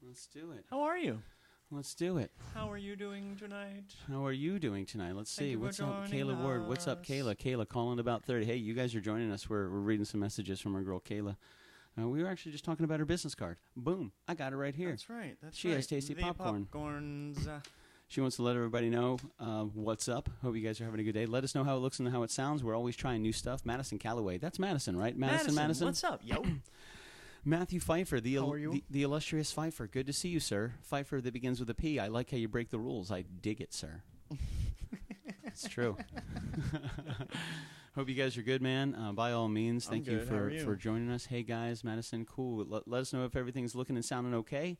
Let's do it. How are you? Let's do it. How are you doing tonight? How are you doing tonight? Let's see. What's up, joining Kayla Ward? What's up, us. Kayla? Kayla calling about 30. Hey, you guys are joining us. We're reading some messages from our girl, Kayla. We were actually just talking about her business card. Boom. I got it right here. That's right. She has tasty The popcorn. Popcorns. She wants to let everybody know what's up. Hope you guys are having a good day. Let us know how it looks and how it sounds. We're always trying new stuff. Madison Calloway. That's Madison, right? Madison. What's up, yo? Matthew Pfeiffer, How are you? the illustrious Pfeiffer. Good to see you, sir. Pfeiffer that begins with a P. I like how you break the rules. I dig it, sir. It's true. Hope you guys are good, man. By all means, thank you for joining us. Hey, guys, Madison, cool. Let us know if everything's looking and sounding okay.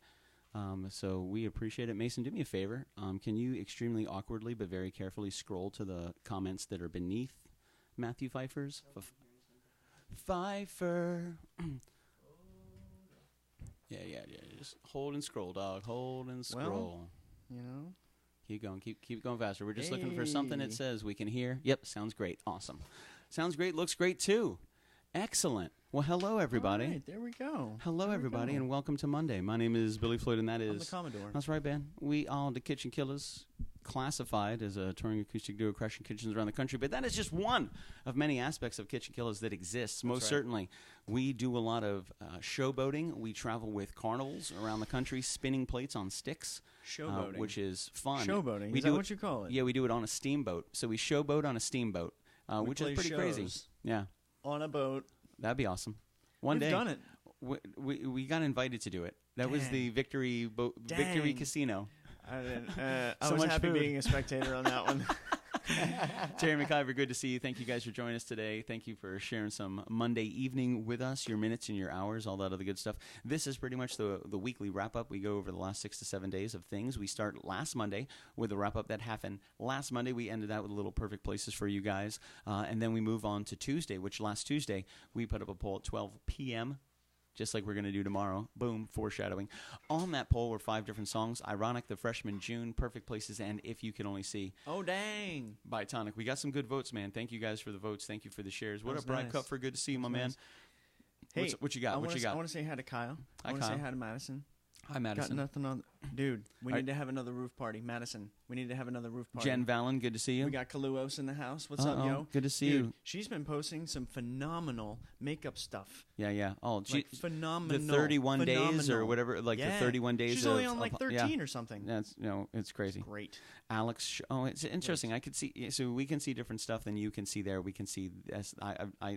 So we appreciate it. Mason, do me a favor. Can you extremely awkwardly but very carefully scroll to the comments that are beneath Matthew Pfeiffer's? Pfeiffer. Yeah. Just hold and scroll, dog. Hold and scroll. Well, you know. Keep going. Keep going faster. We're just looking for something that says we can hear. Yep, sounds great. Awesome. Sounds great. Looks great, too. Excellent. Well, hello, everybody. All right, there we go. Hello, everybody, and welcome to Monday. My name is Billy Floyd, and that is... I'm the Commodore. That's right, Ben. We are the KitchenKillaz, classified as a touring acoustic duo crashing kitchens around the country, but that is just one of many aspects of KitchenKillaz that exists. Most certainly, we do a lot of showboating. We travel with carnivals around the country, spinning plates on sticks, Showboating. which is fun. Showboating, is that what you call it? Yeah, we do it on a steamboat. So we showboat on a steamboat, which is pretty crazy. Yeah. On a boat. That'd be awesome. One day. We've done it. We got invited to do it. That was the Victory Casino. I was happy being a spectator on that one. Terry McIver, good to see you. Thank you guys for joining us today. Thank you for sharing some Monday evening with us, your minutes and your hours, all that other good stuff. This is pretty much the weekly wrap-up. We go over the last 6 to 7 days of things. We start last Monday with a wrap-up that happened last Monday. We ended that with a little perfect places for you guys. And then we move on to Tuesday, which last Tuesday we put up a poll at 12 p.m., just like we're going to do tomorrow. Boom, foreshadowing. On that poll were 5 different songs. Ironic, The Freshman, June, Perfect Places, and If You Can Only See. Oh, dang. By Tonic. We got some good votes, man. Thank you guys for the votes. Thank you for the shares. What up, Brad nice. Cupfer? Good to see you, my man. Hey, what you got? I want to say hi to Kyle. I want to say hi to Madison. Hi, Madison. Got nothing on. Dude, we need to have another roof party. Madison, we need to have another roof party. Jen Valen, good to see you. We got Kaluos in the house. What's up, yo? Good to see Dude, you. She's been posting some phenomenal makeup stuff. Yeah. Oh, phenomenal. The 31 days or whatever, the 31 days. She's only on like 13 or something. That's it's crazy. It's great. Alex, it's interesting. Great. I could see, so we can see different stuff than you can see there. We can see this.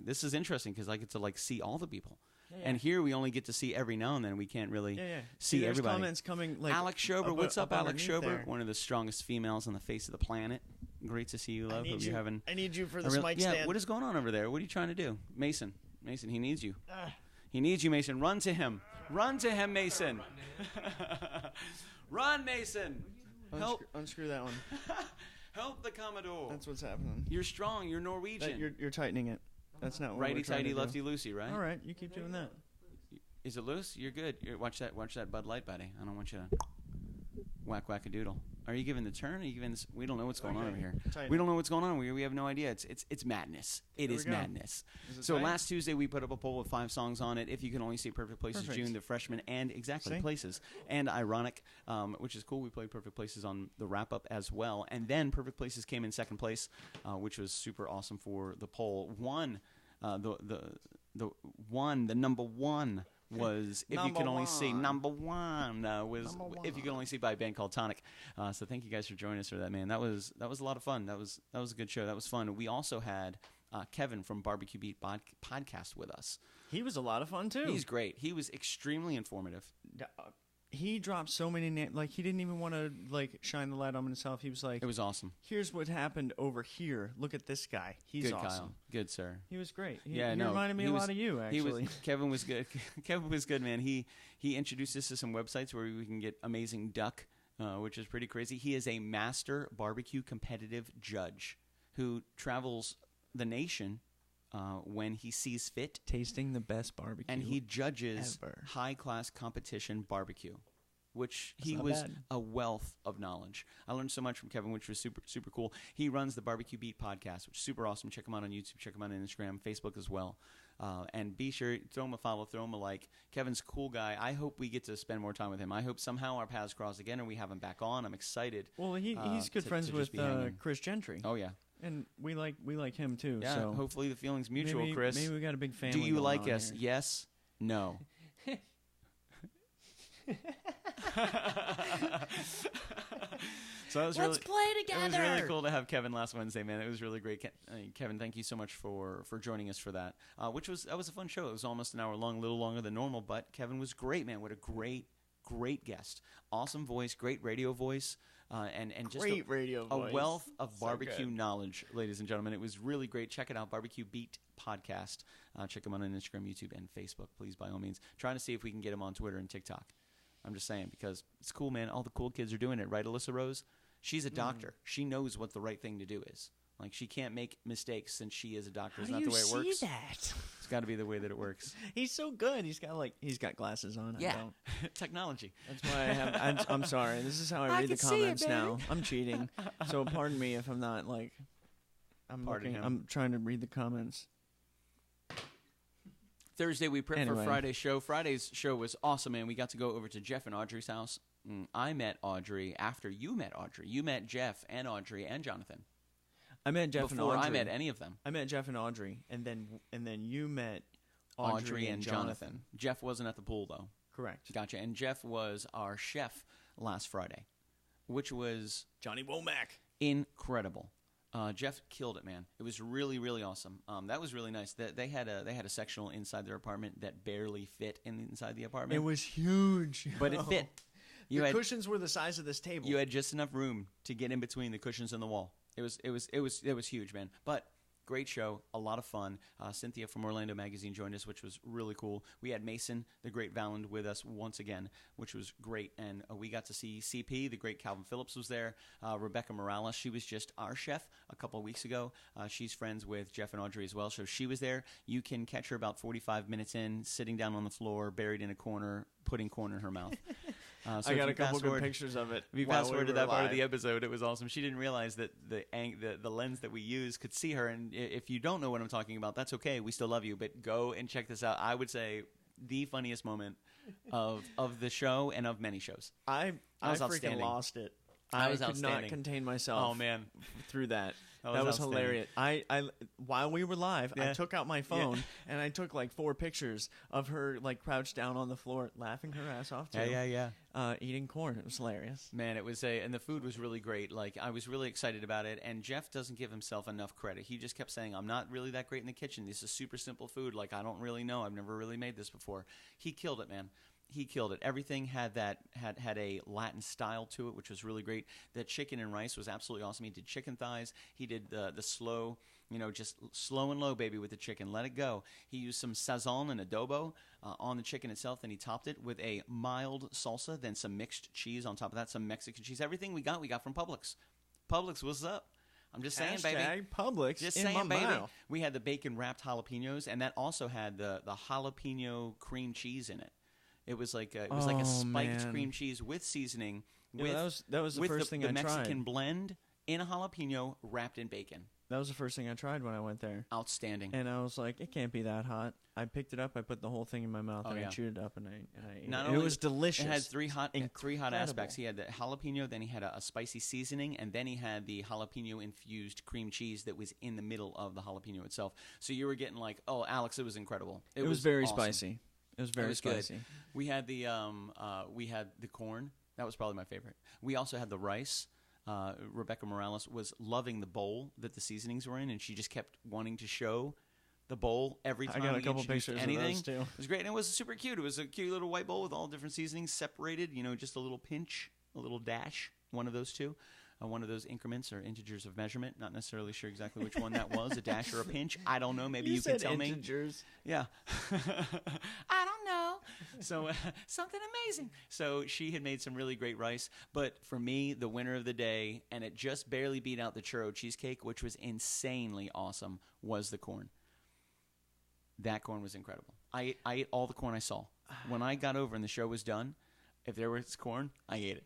This is interesting because I get to see all the people. Yeah. And here we only get to see every now and then. We can't really see everybody. Comments coming Alex Schober, what's up, Alex Schober? One of the strongest females on the face of the planet. Great to see you, love. Hope you're having. I need you for this mic stand. Yeah, what is going on over there? What are you trying to do, Mason? Mason, he needs you. He needs you, Mason. Run to him. Run to him, Mason. Run, Mason. Help. Unscrew that one. Help the Commodore. That's what's happening. You're strong. You're Norwegian. You're tightening it. That's not what righty tighty, lefty lefty loosey, right? All right, you keep doing that. Is it loose? You're good. Watch that Bud Light, buddy. I don't want you to whack a doodle. Are you giving the turn? Are you giving this? We don't know what's going on over here. We don't know what's going on. We have no idea. It's madness. It is madness. So last Tuesday we put up a poll with 5 songs on it. If You Can Only See, Perfect Places, June, The Freshman, and Places, and Ironic, which is cool. We played Perfect Places on the wrap up as well, and then Perfect Places came in second place, which was super awesome for the poll. The number one was If You Can Only See. Number one was If You Can Only See by a band called Tonic. So thank you guys for joining us for that, man. That was a lot of fun. That was a good show. That was fun. We also had Kevin from Barbecue Beat podcast with us. He was a lot of fun too. He's great. He was extremely informative. He dropped so many names. He didn't even want to shine the light on himself. He was like, it was awesome. Here's what happened over here. Look at this guy. He's good, awesome. Kyle. Good, sir. He was great. He reminded me a lot of you, actually. Kevin was good. Kevin was good, man. He introduced us to some websites where we can get amazing duck, which is pretty crazy. He is a master barbecue competitive judge who travels the nation when he sees fit, tasting the best barbecue, and he judges ever. High-class competition barbecue, which he was a wealth of knowledge. I learned so much from Kevin, which was super, super cool. He runs the Barbecue Beat podcast, which is super awesome. Check him out on YouTube. Check him out on Instagram, Facebook as well. And be sure, throw him a follow, throw him a like. Kevin's a cool guy. I hope we get to spend more time with him. I hope somehow our paths cross again and we have him back on. I'm excited. Well, he's good friends with Chris Gentry. Oh, yeah. And we like him, too. Yeah, so hopefully the feeling's mutual, Chris. Maybe we got a big family. Do you like us? Here. Yes? No? So that was Let's play together. It was really cool to have Kevin last Wednesday, man. It was really great. Kevin, thank you so much for joining us for that. That was a fun show. It was almost an hour long, a little longer than normal, but Kevin was great, man. What a great guest. Awesome voice, great radio voice, and just great radio voice. A wealth of So barbecue good. knowledge, ladies and gentlemen. It was really great. Check it out, Barbecue Beat Podcast. Check him out on Instagram, YouTube, and Facebook, please, by all means. Trying to see if we can get him on Twitter and TikTok. I'm just saying, because it's cool, man. All the cool kids are doing it, right, Alyssa Rose? She's a doctor. She knows what the right thing to do is. Like, she can't make mistakes since she is a doctor. It's not the way it works. How do you see that? It's got to be the way that it works. He's so good. He's got glasses on. Yeah. I don't. Technology. That's why I have. I'm sorry. This is how I read the can see it, comments now. baby. I'm cheating. So pardon me if I'm not like. Pardon him. I'm trying to read the comments. Thursday, we prepped Anyway. for Friday's show. Friday's show was awesome, man. We got to go over to Jeff and Audrey's house. I met Audrey after you met Audrey. You met Jeff and Audrey and Jonathan. I met Jeff Before and Audrey. I met any of them. I met Jeff and Audrey, and then you met Audrey and Jonathan. Jeff wasn't at the pool, though. Correct. Gotcha. And Jeff was our chef last Friday, which was Johnny Womack. incredible. Jeff killed it, man. It was really, really awesome. That was really nice. They had a sectional inside their apartment that barely fit inside the apartment. It was huge, but it fit. The cushions were the size of this table. You had just enough room to get in between the cushions and the wall. It was huge, man. But great show, a lot of fun. Cynthia from Orlando Magazine joined us, which was really cool. We had Mason, the great Valand, with us once again, which was great. And we got to see CP, the great Calvin Phillips was there. Rebecca Morales, she was just our chef a couple of weeks ago. She's friends with Jeff and Audrey as well, so she was there. You can catch her about 45 minutes in, sitting down on the floor, buried in a corner, putting corn in her mouth. So I got a couple good pictures of it. If you fast forward to that part of the episode, it was awesome. She didn't realize that the lens that we use could see her. And if you don't know what I'm talking about, that's okay. We still love you. But go and check this out. I would say the funniest moment of the show and of many shows. I was freaking outstanding. lost it. I was could outstanding. not contain myself. Oh, man. Through that. That was outstanding. hilarious. I while we were live, I Yeah. took out my phone and I took like 4 pictures of her like crouched down on the floor, laughing her ass off too. Yeah. Eating corn. It was hilarious. Man, it was and the food was really great. Like, I was really excited about it. And Jeff doesn't give himself enough credit. He just kept saying, I'm not really that great in the kitchen. This is super simple food. Like, I don't really know. I've never really made this before. He killed it, man. He killed it. Everything had had a Latin style to it, which was really great. The chicken and rice was absolutely awesome. He did chicken thighs. He did the slow, just slow and low, baby, with the chicken. Let it go. He used some sazon and adobo on the chicken itself. Then he topped it with a mild salsa, then some mixed cheese on top of that, some Mexican cheese. Everything we got from Publix. Publix, what's up? I'm just saying, baby. Publix. Just in saying, my baby. mouth. We had the bacon wrapped jalapenos, and that also had the jalapeno cream cheese in it. It was like a spiked man. cream cheese with seasoning. Yeah, that was the first thing the I Mexican tried. blend in a jalapeno wrapped in bacon. That was the first thing I tried when I went there. Outstanding. And I was like, it can't be that hot. I picked it up, I put the whole thing in my mouth, and yeah. I chewed it up, and I ate Not it. only It was delicious. It had three hot Incredible. aspects. He had the jalapeno, then he had a spicy seasoning, and then he had the jalapeno infused cream cheese that was in the middle of the jalapeno itself. So you were getting like, oh, Alex, it was incredible. It was very awesome. spicy. It was very spicy. Good. We had the corn. That was probably my favorite. We also had the rice. Rebecca Morales was loving the bowl that the seasonings were in, and she just kept wanting to show the bowl every time. I got a we couple introduced pictures anything. of those too. It was great, and it was super cute. It was a cute little white bowl with all different seasonings separated. Just a little pinch, a little dash, one of those two. One of those increments or integers of measurement. Not necessarily sure exactly which one that was, a dash or a pinch. I don't know. Maybe you can tell me. Integers. Yeah. I don't know. So something amazing. So she had made some really great rice. But for me, the winner of the day, and it just barely beat out the churro cheesecake, which was insanely awesome, was the corn. That corn was incredible. I ate all the corn I saw. When I got over and the show was done, if there was corn, I ate it.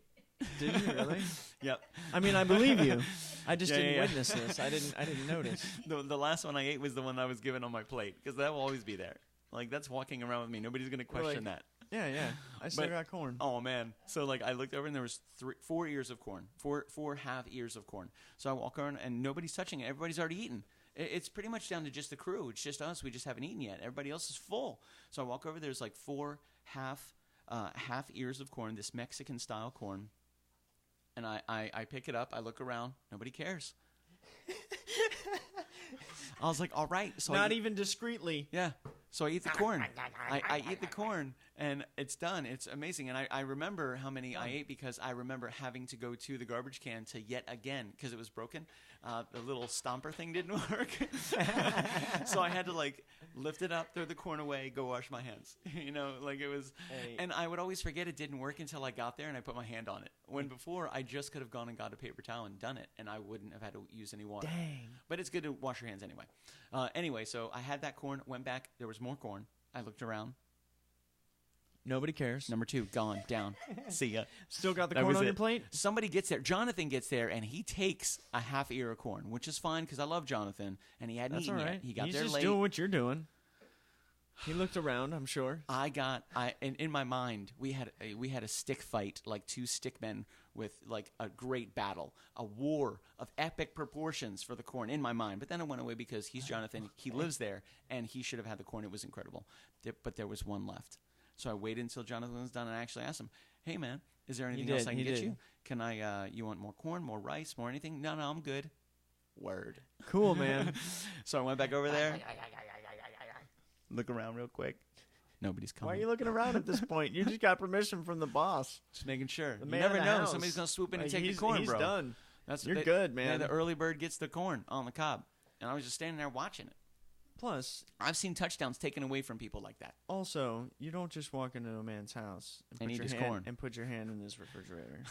Did you really? Yep. I mean, I believe you. I just Yeah, didn't yeah. witness this. I didn't notice. The last one I ate was the one I was given on my plate because that will always be there. Like that's walking around with me. Nobody's gonna question that. Yeah, yeah. I still got corn. Oh man! So like I looked over and there was 4 ears of corn, four half ears of corn. So I walk around and nobody's touching it. Everybody's already eaten. It's pretty much down to just the crew. It's just us. We just haven't eaten yet. Everybody else is full. So I walk over. There's like 4 half ears of corn, this Mexican style corn, and I pick it up. I look around. Nobody cares. I was like, all right. So Not even discreetly. Yeah. So I eat the corn. I eat the corn, and it's done. It's amazing. And I remember how many I ate because I remember having to go to the garbage can to yet again, because it was broken. The little stomper thing didn't work. So I had to, like, lift it up, throw the corn away, go wash my hands. You know, like it was. Hey. And I would always forget it didn't work until I got there and I put my hand on it. When before, I just could have gone and got a paper towel and done it, and I wouldn't have had to use any water. Dang. But it's good to wash your hands anyway. Anyway, so I had that corn, went back. There was more corn. I looked around. Nobody cares. Number 2, gone, down. See ya. Still got the That corn was on it. your plate? Somebody gets there. Jonathan gets there, and he takes a half ear of corn, which is fine because I love Jonathan, and he hadn't That's eaten all right. yet. He got He's there just late. doing what you're doing. He looked around, I'm sure. In my mind, we had a stick fight, like 2 stick men with like a great battle, a war of epic proportions for the corn in my mind. But then it went away because he's Jonathan. He lives there, and he should have had the corn. It was incredible. But there was one left. So I waited until Jonathan was done and I actually asked him, hey, man, is there anything else I can get you? Can you want more corn, more rice, more anything? No, I'm good. Word. Cool, man. So I went back over there. Look around real quick. Nobody's coming. Why are you looking around at this point? You just got permission from the boss. Just making sure. The You man never of the know. house. Somebody's going to swoop in and Like, take the corn, he's bro. done. You're They- good, man. Yeah, the early bird gets the corn on the cob. And I was just standing there watching it. Plus, I've seen touchdowns taken away from people like that. also, you don't just walk into a man's house And eat his hand, corn. and put your hand in his refrigerator.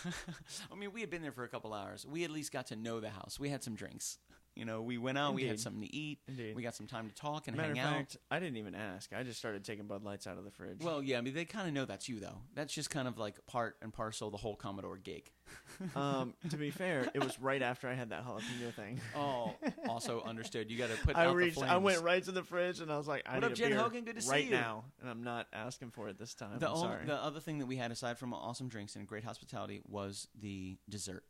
I mean, we had been there for a couple hours. We at least got to know the house. We had some drinks. You know, we went out. We had Indeed. something to eat. Indeed. We got some time to talk and Matter hang of out. fact, I didn't even ask. I just started taking Bud Lights out of the fridge. Well, yeah, I mean, they kind of know that's you, though. That's just kind of like part and parcel of the whole Commodore gig. To be fair, it was right after I had that jalapeno thing. Oh, also understood. You got to put I out the flames. I went right to the fridge and I was like, I What need up, a Jen beer Hogan? Good to see right you. now, and I'm not asking for it this time. I'm sorry. The other thing that we had, aside from awesome drinks and great hospitality, was the dessert.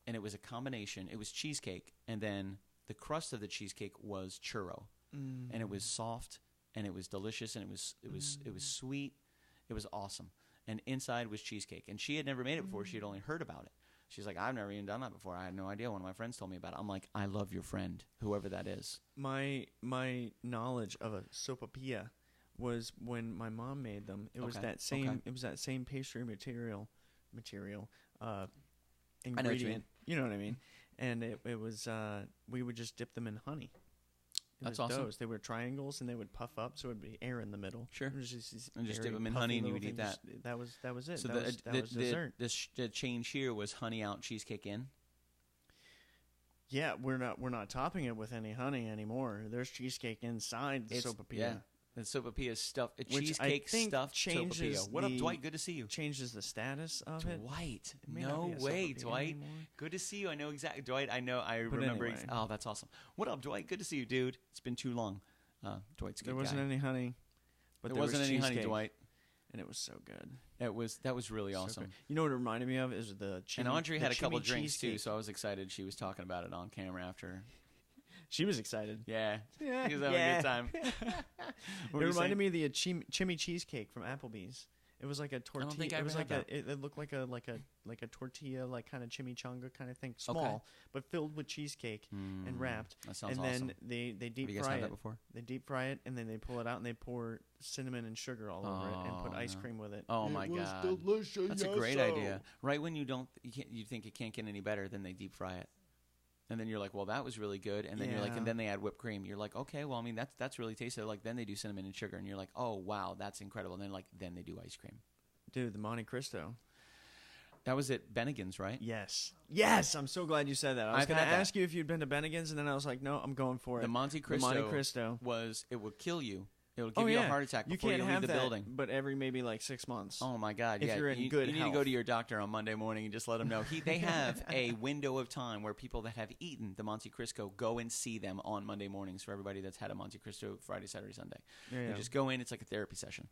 And it was a combination. It was cheesecake, and then the crust of the cheesecake was churro. And it was soft, and it was delicious, and it was sweet. It was awesome. And inside was cheesecake. And she had never made it before. She had only heard about it. She's like, I've never even done that before. I had no idea. One of my friends told me about it. I'm like, I love your friend, whoever that is. My knowledge of a sopapilla was when my mom made them. It was Okay, that same. okay. It was that same pastry material, ingredient. I know what you mean. You know what I mean? And it was we would just dip them in honey. It That's was awesome. Those. They were triangles and they would puff up, so it would be air in the middle. Sure. It was just these And just airy, dip 'em in puffy honey and you little would eat things. That was it. So that was dessert. the change here was honey out, cheesecake in. Yeah, we're not topping it with any honey anymore. There's cheesecake inside the sopapilla. Yeah, the sopapilla stuff, Which cheesecake I think stuffed changes sopapilla. What up, the- Dwight? Good to see you. Changes the status of it. Dwight, It may not no be a way, sopapilla Dwight. anymore. Good to see you. I know exactly, Dwight. I know. I But remember. anyway. Oh, that's awesome. What up, Dwight? Good to see you, dude. It's been too long. Dwight's a good There wasn't guy. any honey, but There wasn't was any honey, cheesecake, Dwight. and it was so good. That was really So awesome. good. You know what it reminded me of is the chimney, And Audrey the had a couple chimney drinks too, cheesecake. so I was excited. She was talking about it on camera after. She was excited. Yeah, Yeah, he was having a good time. It What were you reminded saying? me of the chimney cheesecake from Applebee's. It was like a tortilla. think I it was ever like had it looked like a tortilla, like kind of chimichanga kind of thing, small, but filled with cheesecake and wrapped. That sounds and awesome. then they deep Have you guys fry had it. that before? They deep fry it and then they pull it out and they pour cinnamon and sugar all over it and put Oh, ice no. cream with it. Oh It my was God. delicious. That's a great idea. Right when you think it can't get any better, then they deep fry it. And then you're like, well, that was really good. And then you're like, Yeah. and then they add whipped cream. You're like, okay, well, I mean, that's really tasty. Like, then they do cinnamon and sugar, and you're like, oh wow, that's incredible. And then they do ice cream. Dude, the Monte Cristo. That was at Bennigan's, right? Yes. Yes, I'm so glad you said that. I was I've going to had that. ask you if you'd been to Bennigan's, and then I was like, no, I'm going for it. The Monte The Monte Cristo. was, it would kill you It'll give you a heart attack before you leave the building. But every maybe like 6 months. Oh my God! If you're in good you need health. to go to your doctor on Monday morning and just let them know. They have a window of time where people that have eaten the Monte Cristo go and see them on Monday mornings. For everybody that's had a Monte Cristo Friday, Saturday, Sunday, you just go in. It's like a therapy session.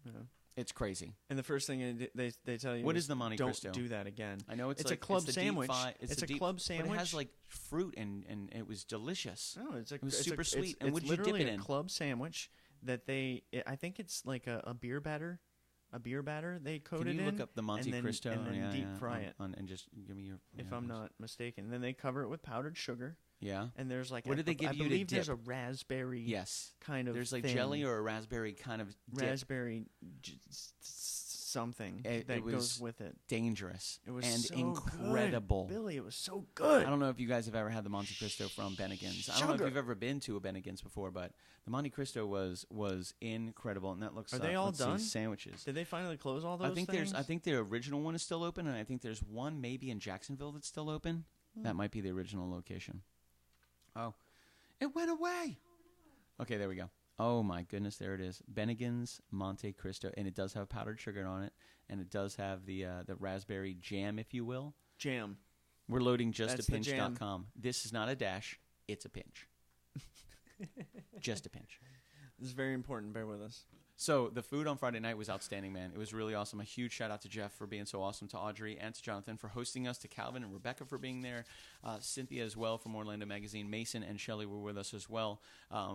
Yeah. It's crazy. And the first thing they tell you, what is the Monte Cristo? Don't do that again. I know it's like, a club sandwich. It's a club sandwich. But it has like fruit and it was delicious. No, it was super sweet. And what did you dip it in? It's literally a club sandwich that I think it's like a beer batter. A beer batter they coat it in. Can you look up the Monte Cristo and then deep fry it? And just give me your. If I'm not mistaken, and then they cover it with powdered sugar. Yeah. And there's like what did they give you to dip? I believe there's a raspberry. Kind of. There's like jelly or a raspberry kind of dip. Raspberry something that goes with it. Dangerous. It was and so incredible. Good. Billy, it was so good. I don't know if you guys have ever had the Monte Cristo from Bennigan's. I don't know if you've ever been to a Bennigan's before, but the Monte Cristo was incredible, and that looks. Are they all done? Sandwiches. Did they finally close all those things? I think the original one is still open, and I think there's one maybe in Jacksonville that's still open. That might be the original location. Oh, it went away. Okay, there we go. Oh my goodness, there it is. Bennigan's Monte Cristo, and it does have powdered sugar on it, and it does have the raspberry jam, if you will. Jam. We're loading justapinch.com. This is not a dash; it's a pinch. Just a pinch. This is very important. Bear with us. So the food on Friday night was outstanding, man. It was really awesome. A huge shout out to Jeff for being so awesome, to Audrey and to Jonathan for hosting us, to Calvin and Rebecca for being there, Cynthia as well from Orlando Magazine, Mason and Shelley were with us as well.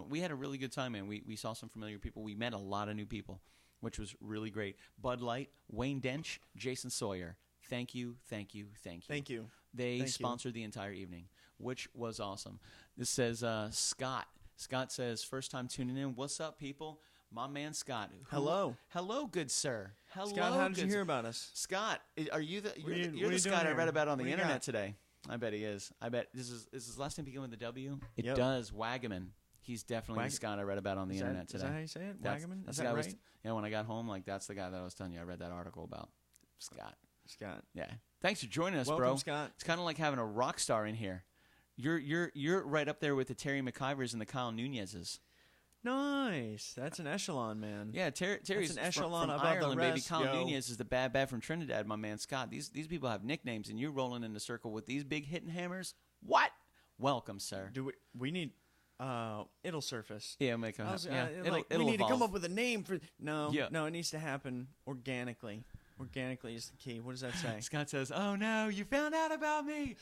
We had a really good time, man. We saw some familiar people. We met a lot of new people, which was really great. Bud Light, Wayne Dench, Jason Sawyer. Thank you, thank you, thank you. Thank you. They sponsored the entire evening, which was awesome. This says Scott. Scott says, first time tuning in. What's up, people? My man Scott. Hello. Hello, good sir. Hello, Scott, how did you hear about us? Scott, are you the you're the Scott I read about on the internet today? I bet he is. I bet is his last name begin with a W? It does. Wagaman. He's definitely the Scott I read about on the internet today. Is that how you say it? Wagaman? Is that right? When I got home, that's the guy that I was telling you I read that article about. Scott. Scott. Yeah. Thanks for joining us, Welcome, bro. Scott. It's kind of like having a rock star in here. You're right up there with the Terry McIvers and the Kyle Nunez's. Nice. That's an echelon, man. Yeah, Terry's an echelon from above Ireland, the baby. rest, Kyle Nunez is the bad from Trinidad, my man Scott. These people have nicknames, and you're rolling in the circle with these big hitting hammers. What? Welcome, sir. We need it'll surface. Yeah, make a it'll we need evolve. to come up with a name for no, yeah. No, it needs to happen organically. Organically is the key. What does that say? Scott says, "Oh no, you found out about me."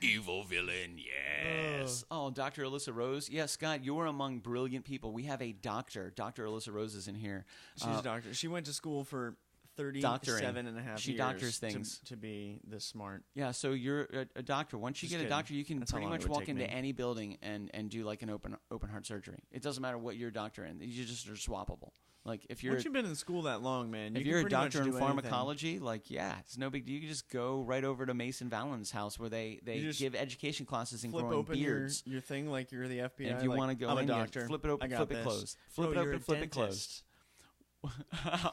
Evil villain, yes. Oh, Dr. Alyssa Rose. Yeah, Scott, you are among brilliant people. We have a doctor. Dr. Alyssa Rose is in here. She's a doctor. She went to school for 37 and a half years. She doctors things. To be this smart. Yeah, so you're a doctor. Once you get a doctor, you can pretty much walk into any building and do like an open heart surgery. It doesn't matter what you're a doctor in. You just are swappable. Like if you're once you've been in school that long, man, if you're a doctor in pharmacology, it's no big deal. You can just go right over to Mason Valens' house where they give education classes in growing beards. Your thing like you're the FBI. And if you want to go I'm in, a doctor. Flip it open, flip it closed. Flip it open, flip it closed.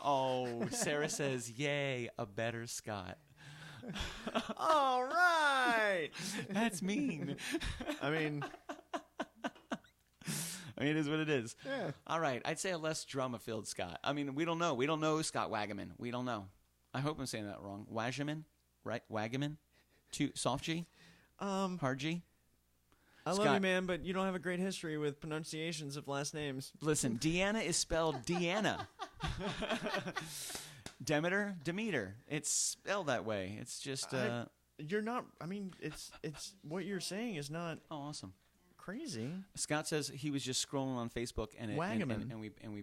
Oh, Sarah says, "Yay, a better Scott." All right, that's mean. I mean, it is what it is. Yeah. All right. I'd say a less drama-filled Scott. I mean, we don't know. We don't know Scott Wagaman. We don't know. I hope I'm saying that wrong. Wagaman? Right? Wagaman? Soft G? Hard G? I love you, man, but you don't have a great history with pronunciations of last names. Listen, Deanna is spelled Deanna. Demeter. It's spelled that way. It's just... You're not... I mean, it's what you're saying is not... Oh, awesome. Crazy. Scott says he was just scrolling on Facebook and we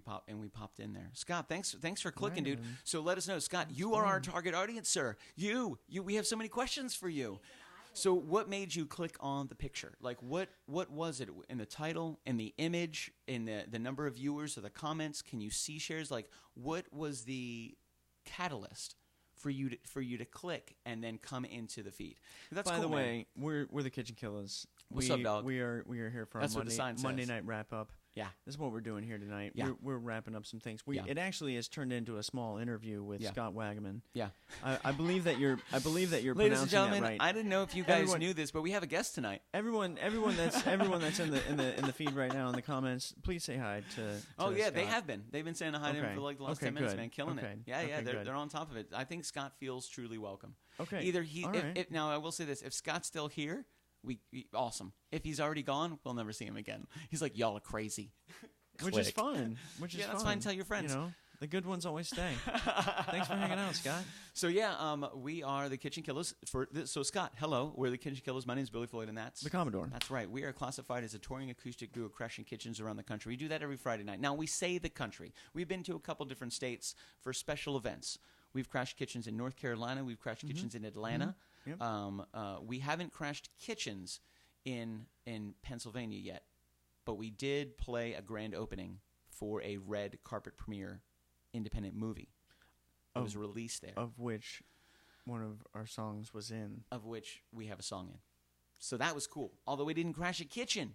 popped in there. Scott, thanks for clicking, dude. So let us know, Scott. You are our target audience, sir. We have so many questions for you. So what made you click on the picture? Like what was it in the title, in the image, in the number of viewers or the comments? Can you see shares? Like what was the catalyst for you to click and then come into the feed? That's By cool, the way, man. we're the KitchenKillaz. What's up, dog? We are here for our Monday night wrap up. Yeah. This is what we're doing here tonight. Yeah. We're wrapping up some things. Yeah. It actually has turned into a small interview with Scott Wagaman. Yeah. I believe that you're Ladies and pronouncing gentlemen, that right. I didn't know if you guys knew this, but we have a guest tonight. Everyone that's in the feed right now in the comments, please say hi to They Scott. have been. They've been saying hi to him for like the last 10 minutes, good. man. Killing Okay. it. Yeah, Okay, they're on top of it. I think Scott feels truly welcome. Okay. Either All right. now I will say this, if Scott's still here, we awesome. If he's already gone, we'll never see him again. He's like, y'all are crazy. Which is fun. Which is fun. That's fine. Tell your friends. You know, the good ones always stay. Thanks for hanging out, Scott. So we are the KitchenKillaz. So Scott, hello. We're the KitchenKillaz. My name is Billy Floyd, and that's The Commodore. That's right. We are classified as a touring acoustic duo crashing kitchens around the country. We do that every Friday night. Now we say the country. We've been to a couple different states for special events. We've crashed kitchens in North Carolina. We've crashed kitchens in Atlanta. Yep. We haven't crashed kitchens in Pennsylvania yet, but we did play a grand opening for a red carpet premiere independent movie that was released there. Of which one of our songs was in. Of which we have a song in. So that was cool, although we didn't crash a kitchen.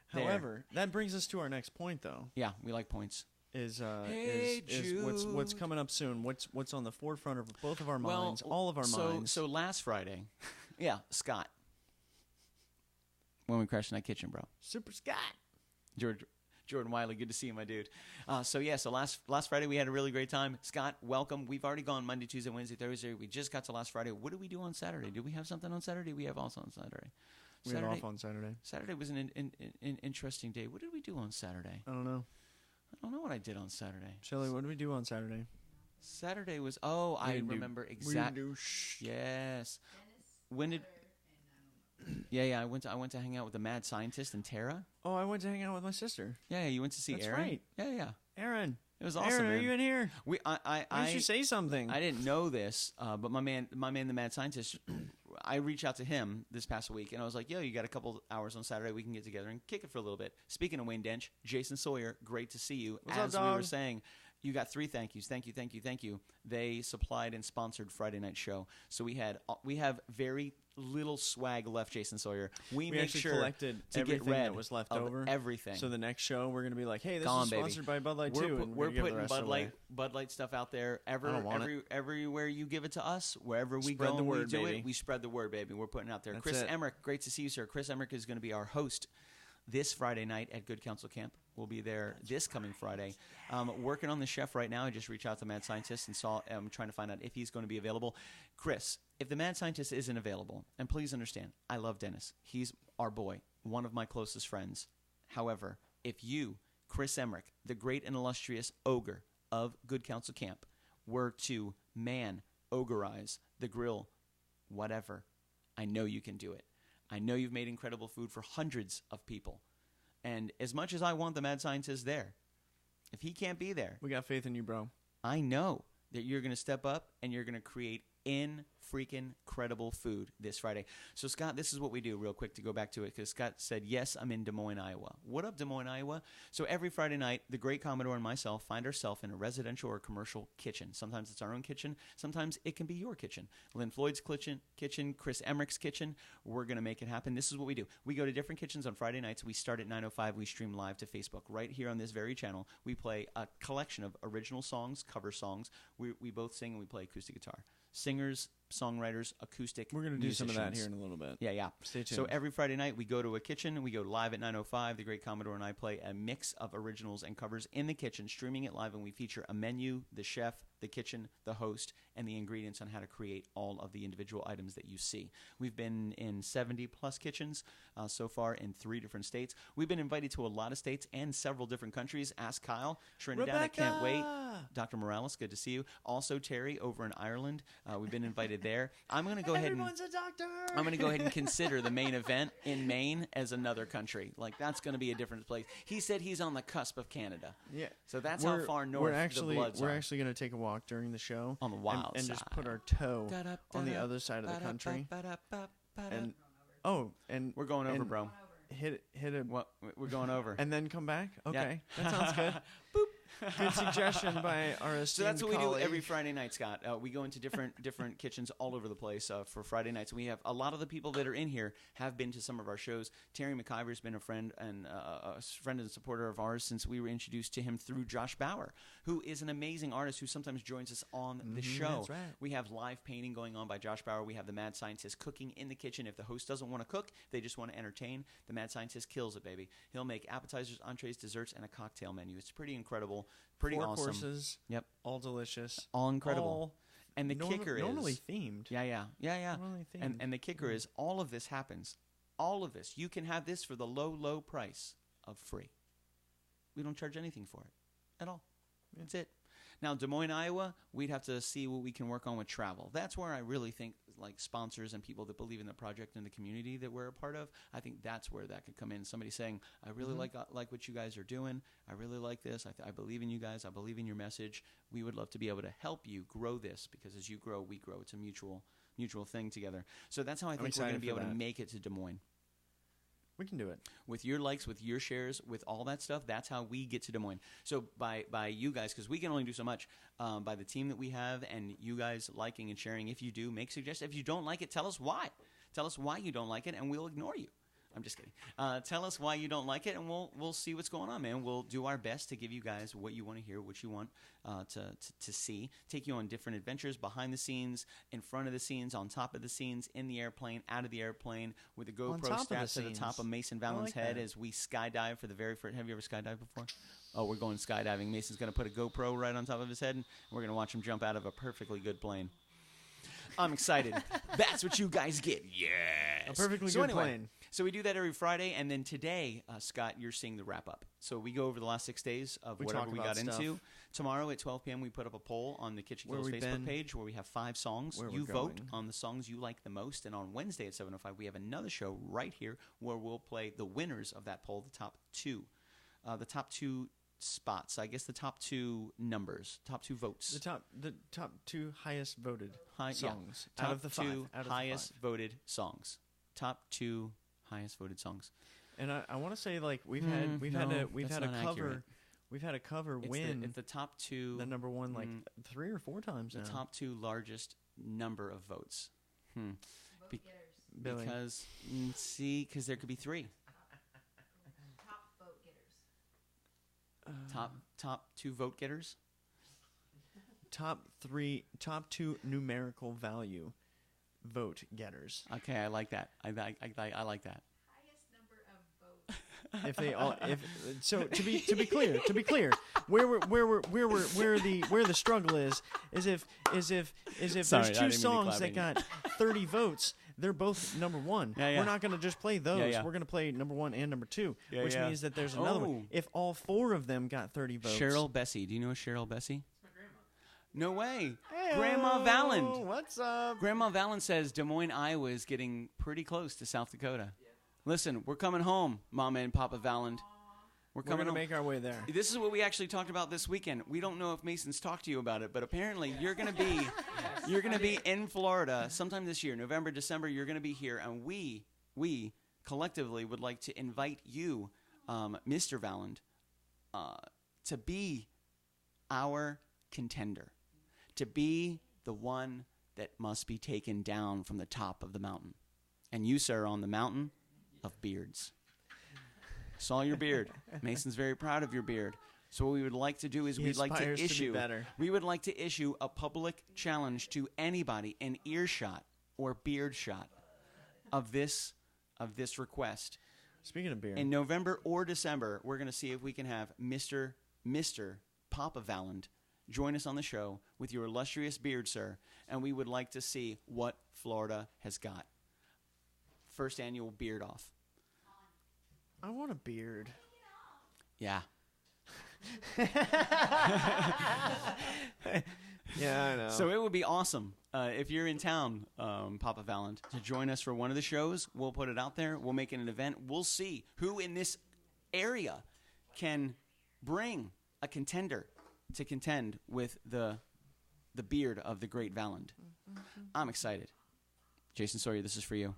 However, that brings us to our next point, though. Yeah, we like points. Is Jude. what's coming up soon? What's on the forefront of both of our minds, all of our minds? So last Friday, Scott, when we crashed in that kitchen, bro. Super Scott. Jordan Wiley, good to see you, my dude. So last Friday we had a really great time. Scott, welcome. We've already gone Monday, Tuesday, Wednesday, Thursday. We just got to last Friday. What did we do on Saturday? Did we have something on Saturday? We have also on Saturday. We had off on Saturday. Saturday was an interesting day. What did we do on Saturday? I don't know. I don't know what I did on Saturday. Shelly, what did we do on Saturday? Saturday was I remember exactly. Yes. When did? Yeah. I went to hang out with the mad scientist and Tara. Oh, I went to hang out with my sister. Yeah. You went to see That's Aaron. Right. Yeah. Aaron. It was awesome. Aaron, man. are you in here? Why didn't you say something? I didn't know this, but my man, the mad scientist. I reached out to him this past week, and I was like, "Yo, you got a couple hours on Saturday? We can get together and kick it for a little bit." Speaking of Wayne Dench, Jason Sawyer, great to see you. What's As up, we dog? were saying, you got 3 thank yous. Thank you. They supplied and sponsored Friday night show, so we have very little swag left, Jason Sawyer. We make actually sure collected to everything get red that was left of over. everything. So the next show we're gonna be like, "Hey, this Gone, is sponsored by Bud Light too." And We're gonna give the putting rest away. Bud Light stuff out there. I don't want it. Everywhere you give it to us, wherever we Spread go, the and we word, do baby. it. We spread the word, baby. We're putting it out there. That's Chris it. Emmerich, great to see you, sir. Chris Emmerich is going to be our host this Friday night at Good Counsel Camp. We'll be there this coming Friday. Working on the chef right now. I just reached out to Mad Scientist and I'm trying to find out if he's going to be available. Chris, if the Mad Scientist isn't available, and please understand, I love Dennis. He's our boy, one of my closest friends. However, if you, Chris Emmerich, the great and illustrious ogre of Good Counsel Camp, were to ogreize the grill, whatever, I know you can do it. I know you've made incredible food for hundreds of people. And as much as I want the mad scientist there, if he can't be there, We got faith in you, bro. I know that you're going to step up and you're going to create freaking credible food this Friday. So, Scott, this is what we do real quick to go back to it, because Scott said, yes, I'm in Des Moines, Iowa. What up, Des Moines, Iowa? So every Friday night, the great Commodore and myself find ourselves in a residential or commercial kitchen. Sometimes it's our own kitchen. Sometimes it can be your kitchen. Lynn Floyd's kitchen, Chris Emmerich's kitchen. We're going to make it happen. This is what we do. We go to different kitchens on Friday nights. We start at 9:05. We stream live to Facebook. Right here on this very channel, we play a collection of original songs, cover songs. We both sing and we play acoustic guitar. Singers, songwriters, acoustic. We're gonna do some of that musicians. here in a little bit. Yeah. Stay tuned. So every Friday night, we go to a kitchen. We go live at 9:05. The great Commodore and I play a mix of originals and covers in the kitchen, streaming it live, and we feature a menu, the chef, the kitchen, the host, and the ingredients on how to create all of the individual items that you see. We've been in 70-plus kitchens so far in 3 different states. We've been invited to a lot of states and several different countries. Ask Kyle. Trinidad, I can't wait. Dr. Morales, good to see you. Also, Terry over in Ireland. We've been invited there. I'm going to go ahead Everyone's a doctor. I'm going to go ahead and consider the main event in Maine as another country. Like, that's going to be a different place. He said he's on the cusp of Canada. Yeah. So that's how far north the Bloods We're are. actually going to take a walk during the show On the wild and side. just put our toe on the other side of the country. And We're going over, and bro. hit a What? We're going over. and then come back. Okay, that sounds good. Boop. Good suggestion by our esteemed So that's what we do colleague. every Friday night, Scott. We go into different kitchens all over the place for Friday nights. We have a lot of the people that are in here have been to some of our shows. Terry McIver has been a friend and supporter of ours since we were introduced to him through Josh Bauer, who is an amazing artist who sometimes joins us on the show. That's right. We have live painting going on by Josh Bauer. We have the Mad Scientist cooking in the kitchen. If the host doesn't want to cook, they just want to entertain, the Mad Scientist kills it, baby. He'll make appetizers, entrees, desserts, and a cocktail menu. It's pretty incredible, pretty 4 awesome. courses. Yep. All delicious. All incredible. All and the kicker is normally themed. Yeah. Normally themed. And the kicker is all of this happens. All of this. You can have this for the low price of free. We don't charge anything for it at all. That's it. Now, Des Moines, Iowa, we'd have to see what we can work on with travel. That's where I really think, like, sponsors and people that believe in the project and the community that we're a part of, I think that's where that could come in. Somebody saying, I really like what you guys are doing. I really like this. I believe in you guys. I believe in your message. We would love to be able to help you grow this because as you grow, we grow. It's a mutual thing together. So that's how I think we're going to be able to make it to Des Moines. We can do it. With your likes, with your shares, with all that stuff, that's how we get to Des Moines. So by you guys, because we can only do so much, by the team that we have and you guys liking and sharing, if you do, make suggestions. If you don't like it, tell us why. Tell us why you don't like it, and we'll ignore you. I'm just kidding. Tell us why you don't like it, and we'll see what's going on, man. We'll do our best to give you guys what you want to hear, what you want to see. Take you on different adventures, behind the scenes, in front of the scenes, on top of the scenes, in the airplane, out of the airplane, with a GoPro strapped to the top of Mason Valen's head as we skydive for the very first. Have you ever skydived before? Oh, we're going skydiving. Mason's going to put a GoPro right on top of his head, and we're going to watch him jump out of a perfectly good plane. I'm excited. That's what you guys get. Yes. A perfectly good plane. So we do that every Friday, and then today, Scott, you're seeing the wrap-up. So we go over the last 6 days of whatever we got into. Tomorrow at 12 p.m., we put up a poll on the KitchenKillaz Facebook page where we have 5 songs. You vote on the songs you like the most, and on Wednesday at 7:05, we have another show right here where we'll play the winners of that poll, the top 2. The top 2 spots. I guess the top 2 numbers, top 2 votes. The top 2 highest voted songs out of the 5. Highest voted songs. Top 2 highest voted songs. And I want to say, like, we've had a cover win. It's the top 2, the number 1 like 3 or 4 times the now. top 2 largest number of votes. Because because there could be 3. Top vote getters. Top 2 vote getters. Top 2 numerical value vote getters. Okay, I like that. I like that. Highest number of votes. If they all, to be clear, where the struggle is if Sorry, there's 2 songs that got 30 votes, they're both number 1. Yeah. We're not going to just play those. Yeah. We're going to play number 1 and number 2, which means that there's another one. If all 4 of them got 30 votes, Cheryl Bessie. Do you know Cheryl Bessie? No way. Hey-o, Grandma Valand. What's up? Grandma Valand says Des Moines, Iowa is getting pretty close to South Dakota. Yeah. Listen, we're coming home, Mama and Papa Valand. We're going to home. make our way there. This is what we actually talked about this weekend. We don't know if Mason's talked to you about it, but apparently you're going to be in Florida sometime this year, November, December. You're going to be here, and we collectively would like to invite you, Mr. Valand, to be our contender. To be the one that must be taken down from the top of the mountain. And you, sir, are on the mountain of beards. Saw your beard. Mason's very proud of your beard. So what we would like to do is we would like to issue a public challenge to anybody in earshot or beard shot of this request. Speaking of beard. In November or December, we're going to see if we can have Mr. Papa Valand join us on the show with your illustrious beard, sir, and we would like to see what Florida has got. First annual beard off. I want a beard. Yeah. Yeah, I know. So it would be awesome if you're in town, Papa Valand, to join us for one of the shows. We'll put it out there. We'll make it an event. We'll see who in this area can bring a contender to contend with the beard of the great Valand. I'm excited. Jason Sawyer, this is for you.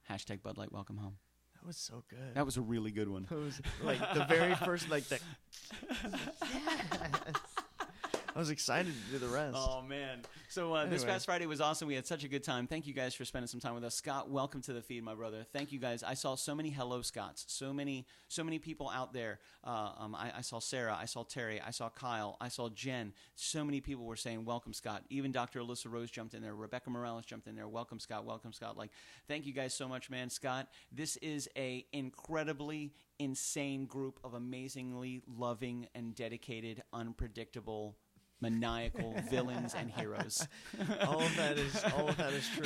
Hashtag Bud Light, welcome home. That was so good. That was a really good one. It was like the very first, like the. Yes. I was excited to do the rest. Oh, man. So this past Friday was awesome. We had such a good time. Thank you guys for spending some time with us. Scott, welcome to the feed, my brother. Thank you guys. I saw so many hello Scotts, so many people out there. I saw Sarah. I saw Terry. I saw Kyle. I saw Jen. So many people were saying, welcome, Scott. Even Dr. Alyssa Rose jumped in there. Rebecca Morales jumped in there. Welcome, Scott. Welcome, Scott. Like, thank you guys so much, man. Scott, this is a incredibly insane group of amazingly loving and dedicated, unpredictable, maniacal villains and heroes. all of that is true,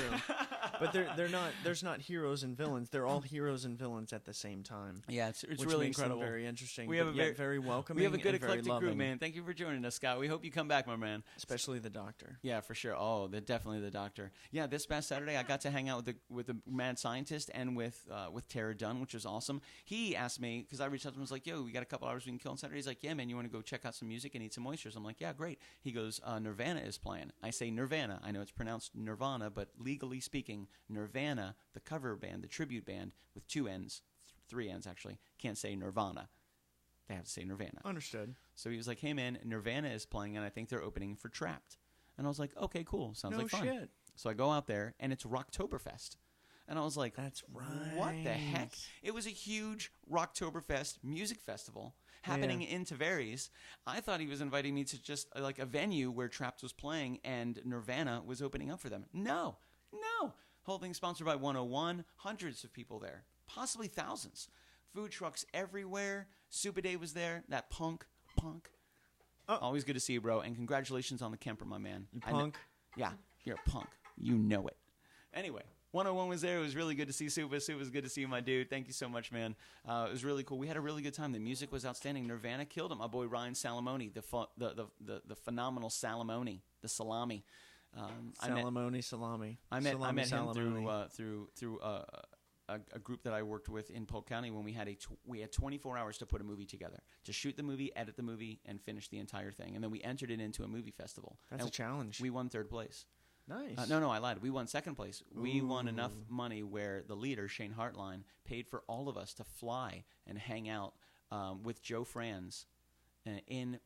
but they're not. There's not heroes and villains. They're all heroes and villains at the same time. Yeah, it's which really makes incredible. Them very interesting. We have very welcoming. We have a good and very eclectic loving. group, man. Thank you for joining us, Scott. We hope you come back, my man. Especially the doctor. Yeah, for sure. Oh, definitely the doctor. Yeah, this past Saturday I got to hang out with the mad scientist and with Tara Dunn, which was awesome. He asked me because I reached out to him. I was like, "Yo, we got a couple hours we can kill on Saturday." He's like, "Yeah, man, you want to go check out some music and eat some oysters?" I'm like, "Yeah, great." He goes, Nirvana is playing. I say Nirvana. I know it's pronounced Nirvana, but legally speaking, Nirvana, the cover band, the tribute band with 2 N's, 3 N's actually, can't say Nirvana. They have to say Nirvana. Understood. So he was like, "Hey man, Nirvana is playing, and I think they're opening for Trapped." And I was like, "Okay, cool. Sounds like fun." Shit. So I go out there, and it's Rocktoberfest. And I was like, "That's right. What the heck?" It was a huge Rocktoberfest music festival happening in Tavares. I thought he was inviting me to just like a venue where Trapped was playing and Nirvana was opening up for them. No. Whole thing sponsored by 101. Hundreds of people there, possibly thousands. Food trucks everywhere. Super Day was there. That punk. Oh. Always good to see you, bro. And congratulations on the Kemper, my man. You punk? Yeah, you're a punk. You know it. Anyway. 101 was there. It was really good to see Supa. It was good to see you, my dude. Thank you so much, man. It was really cool. We had a really good time. The music was outstanding. Nirvana killed him. My boy Ryan Salamoni, the phenomenal Salamoni, the salami. Salami. I met him Salamoni. through a group that I worked with in Polk County when we had 24 hours to put a movie together, to shoot the movie, edit the movie, and finish the entire thing. And then we entered it into a movie festival. That's a challenge. We won 3rd place. Nice. No, I lied. We won 2nd place. We won enough money where the leader, Shane Hartline, paid for all of us to fly and hang out with Joe Franz in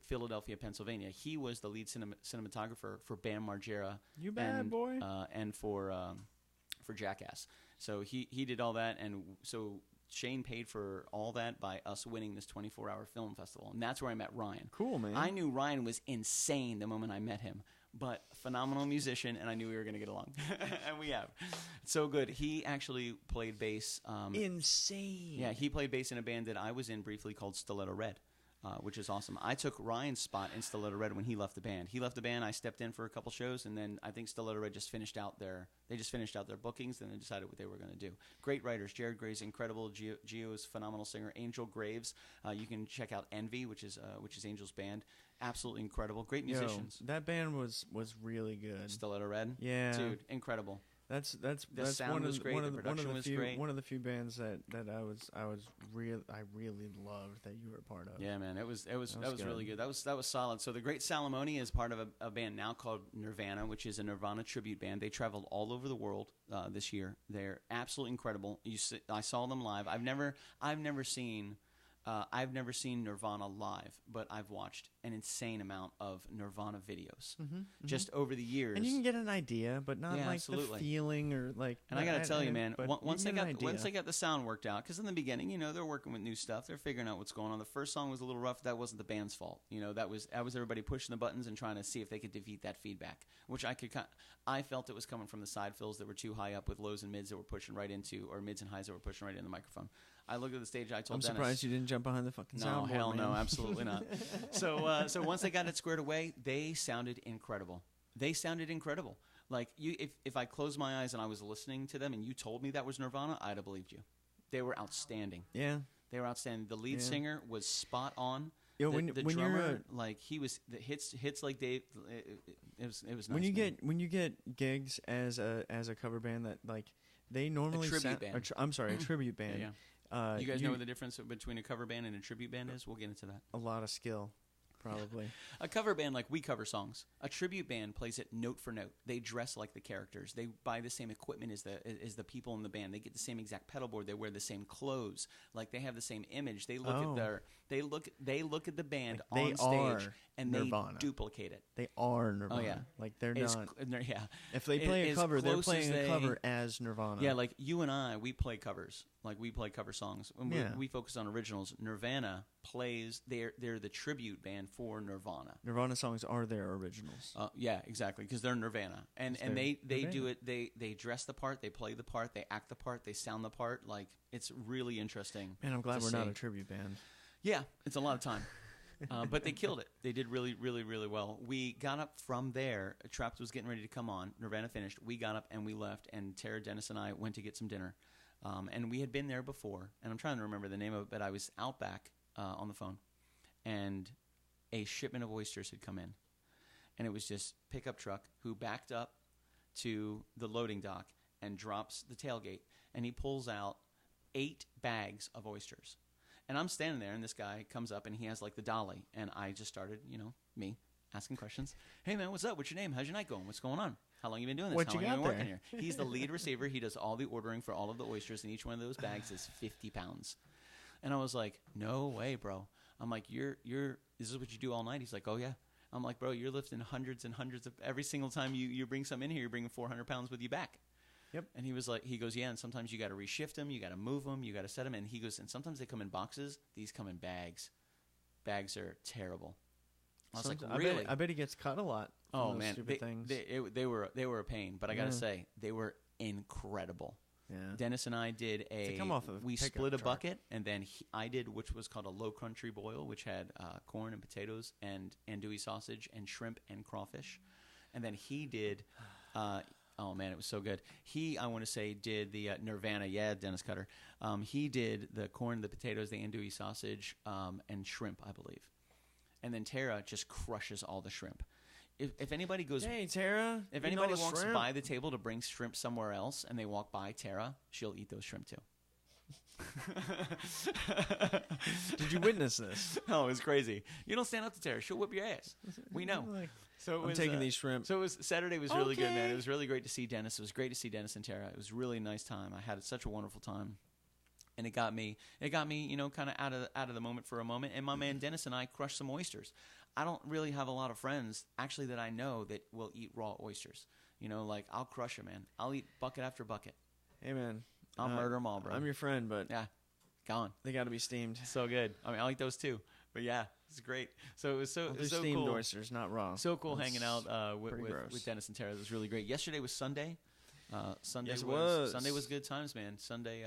Philadelphia, Pennsylvania. He was the lead cinematographer for Bam Margera. You bad boy. And for Jackass. So he did all that, and so Shane paid for all that by us winning this 24-hour film festival, and that's where I met Ryan. Cool, man. I knew Ryan was insane the moment I met him. But phenomenal musician, and I knew we were going to get along. And we have. So good. He actually played bass. Insane. Yeah, he played bass in a band that I was in briefly called Stiletto Red, which is awesome. I took Ryan's spot in Stiletto Red when he left the band. He left the band, I stepped in for a couple shows, and then I think Stiletto Red just finished out their bookings, and they decided what they were going to do. Great writers. Jared Gray's incredible. Gio's phenomenal singer. Angel Graves. You can check out Envy, which is Angel's band. Absolutely incredible. Great musicians. That band was really good. Stiletto Red? Yeah. Dude, incredible. That's sound was great, the production was great. One of the few bands that I really loved that you were a part of. Yeah, man, that was really good. That was solid. So the Great Salamoni is part of a band now called Nirvana, which is a Nirvana tribute band. They traveled all over the world this year. They're absolutely incredible. I saw them live. I've never seen Nirvana live, but I've watched an insane amount of Nirvana videos just over the years. And you can get an idea, but not absolutely. The feeling or like. And I got to tell you, man, once they got got the sound worked out, because in the beginning, they're working with new stuff, they're figuring out what's going on. The first song was a little rough. That wasn't the band's fault. That was everybody pushing the buttons and trying to see if they could defeat that feedback, which I felt it was coming from the side fills that were too high up with lows and mids that were pushing right into, or mids and highs that were pushing right into the microphone. I looked at the stage. I told I'm Dennis, surprised you didn't jump behind the fucking soundboard. No, hell man. no, absolutely not. So once they got it squared away, they sounded incredible. Like if I closed my eyes and I was listening to them and you told me that was Nirvana, I'd have believed you. They were outstanding. Yeah, they were outstanding. The lead singer was spot on. Yeah, the drummer, he was the hits like Dave. It was nice. When you get gigs as a cover band that like. They normally a tribute band. A tribute band. Yeah. You guys know what the difference between a cover band and a tribute band is? We'll get into that. A lot of skill. probably. A cover band, like we cover songs. A tribute band plays it note for note. They dress like the characters. They buy the same equipment as the people in the band. They get the same exact pedal board. They wear the same clothes. Like they have the same image. They look at they look at the band Like, on stage and Nirvana. they duplicate it. They are Nirvana. Oh yeah, Like they're As- not. yeah. If they play a As cover, they're close as playing a they- cover as Nirvana. Yeah, like you and I, we play covers. Like we play cover songs. When Yeah. we focus on originals. Nirvana plays. They're the tribute band for Nirvana. Nirvana songs are their originals. Yeah, exactly, because they're Nirvana, and They're they Nirvana. do it. They dress the part, they play the part, they act the part, they sound the part. Like it's really interesting. Man, I'm glad to we're not see. a tribute band. Yeah, it's a lot of time. But they killed it. They did really, really, really well. We got up from there. Trapped was getting ready to come on. Nirvana finished. We got up and we left. And Tara, Dennis, and I went to get some dinner. And we had been there before. And I'm trying to remember the name of it, but I was out back on the phone. And a shipment of oysters had come in. And it was just pickup truck who backed up to the loading dock and drops the tailgate. And he pulls out 8 bags of oysters. And I'm standing there, and this guy comes up, and he has, like, the dolly. And I just started, me, asking questions. Hey, man, what's up? What's your name? How's your night going? What's going on? How long you been doing this? What How you long you got been working there? here? He's the lead receiver. He does all the ordering for all of the oysters, and each one of those bags is 50 pounds. And I was like, no way, bro. I'm like, this is what you do all night? He's like, oh, yeah. I'm like, bro, you're lifting hundreds and hundreds of, every single time you bring some in here, you're bringing 400 pounds with you back. Yep. And he goes, yeah, and sometimes you got to reshift them, you got to move them, you got to set them. And he goes, and sometimes they come in boxes. These come in bags. Bags are terrible. I was like, really? I bet he gets cut a lot. From Oh those man, stupid things. they were a pain, but I gotta Yeah. say they were incredible. Yeah. Dennis and I did come off of a we pickup split a truck. bucket, and then I did which was called a low country boil, which had corn and potatoes and andouille sausage and shrimp and crawfish, and then he did. Oh man, it was so good. I want to say, did the Nirvana, Dennis Cutter. He did the corn, the potatoes, the andouille sausage, and shrimp, I believe. And then Tara just crushes all the shrimp. If anybody goes, Hey, Tara. if eating all anybody the walks shrimp? by the table to bring shrimp somewhere else, and they walk by Tara, she'll eat those shrimp too. Did you witness this? Oh, it was crazy. You don't stand up to Tara; she'll whip your ass. We know. Like, So it I'm was, taking these shrimp. So Saturday was really good, man. Okay. It was really great to see Dennis. It was great to see Dennis and Tara. It was a really nice time. I had such a wonderful time, and it got me, kind of out of the moment for a moment. And my man Dennis and I crushed some oysters. I don't really have a lot of friends actually that I know that will eat raw oysters. Like I'll crush them, man. I'll eat bucket after bucket. Hey, man. I'll murder them all, bro. I'm your friend, but Yeah, gone. they got to be steamed. So good. I mean, I'll eat those too. But yeah, it's great. So it was I'll do so steamed cool. oysters, not raw. So cool That's hanging out pretty gross. with Dennis and Tara. It was really great. Yesterday was Sunday. Sunday Yes, it was. Sunday was good times, man. Sunday,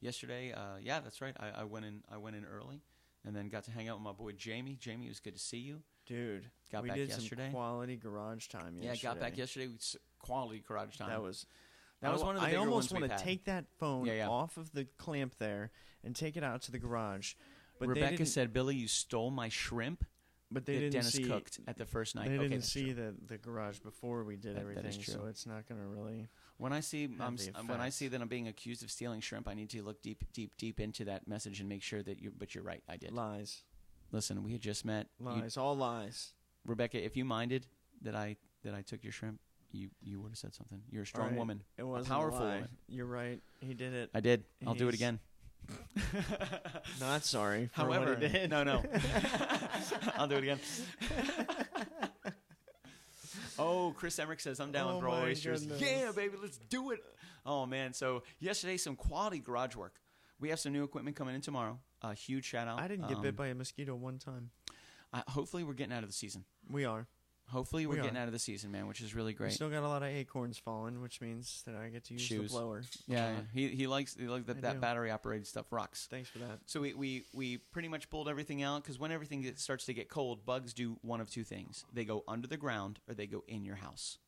yesterday, yeah, that's right. I went in early, and then got to hang out with my boy Jamie. Jamie, it was good to see you. Dude, Got we back did yesterday. some quality garage time yesterday. Yeah, got back yesterday. Quality garage time. That was one of the I bigger almost ones want we've to had. take that phone Yeah. off of the clamp there and take it out to the garage. But Rebecca said, "Billy, you stole my shrimp but they that didn't Dennis see, cooked at the first night." They Okay, didn't that's see true. the garage before we did That everything, is true. so it's not going to really. When I see have the when I effect. see that I'm being accused of stealing shrimp, I need to look deep into that message and make sure that you. But you're right, I did. Lies. Listen, we had just met. Lies. All lies. Rebecca, if you minded that I took your shrimp, you would have said something. You're a strong All right. woman, It a wasn't powerful a lie. woman. You're right. He did it. I did. I'll do it He's- again. Not sorry for However, what he did. no, I'll do it again. Oh, Chris Emmerich says I'm down Oh with raw my oysters. goodness. Yeah, baby, let's do it. Oh man, so yesterday some quality garage work. We have some new equipment coming in tomorrow. A huge shout out. I didn't get bit by a mosquito one time. Hopefully, we're getting out of the season. We are. Hopefully, we're We getting are. out of the season, man, which is really We great. still got a lot of acorns falling, which means that I get to use Shoes. the blower. Yeah, he likes I that do. battery operated stuff rocks. Thanks for that. So we pretty much pulled everything out because when everything starts to get cold, bugs do one of two things: they go under the ground or they go in your house.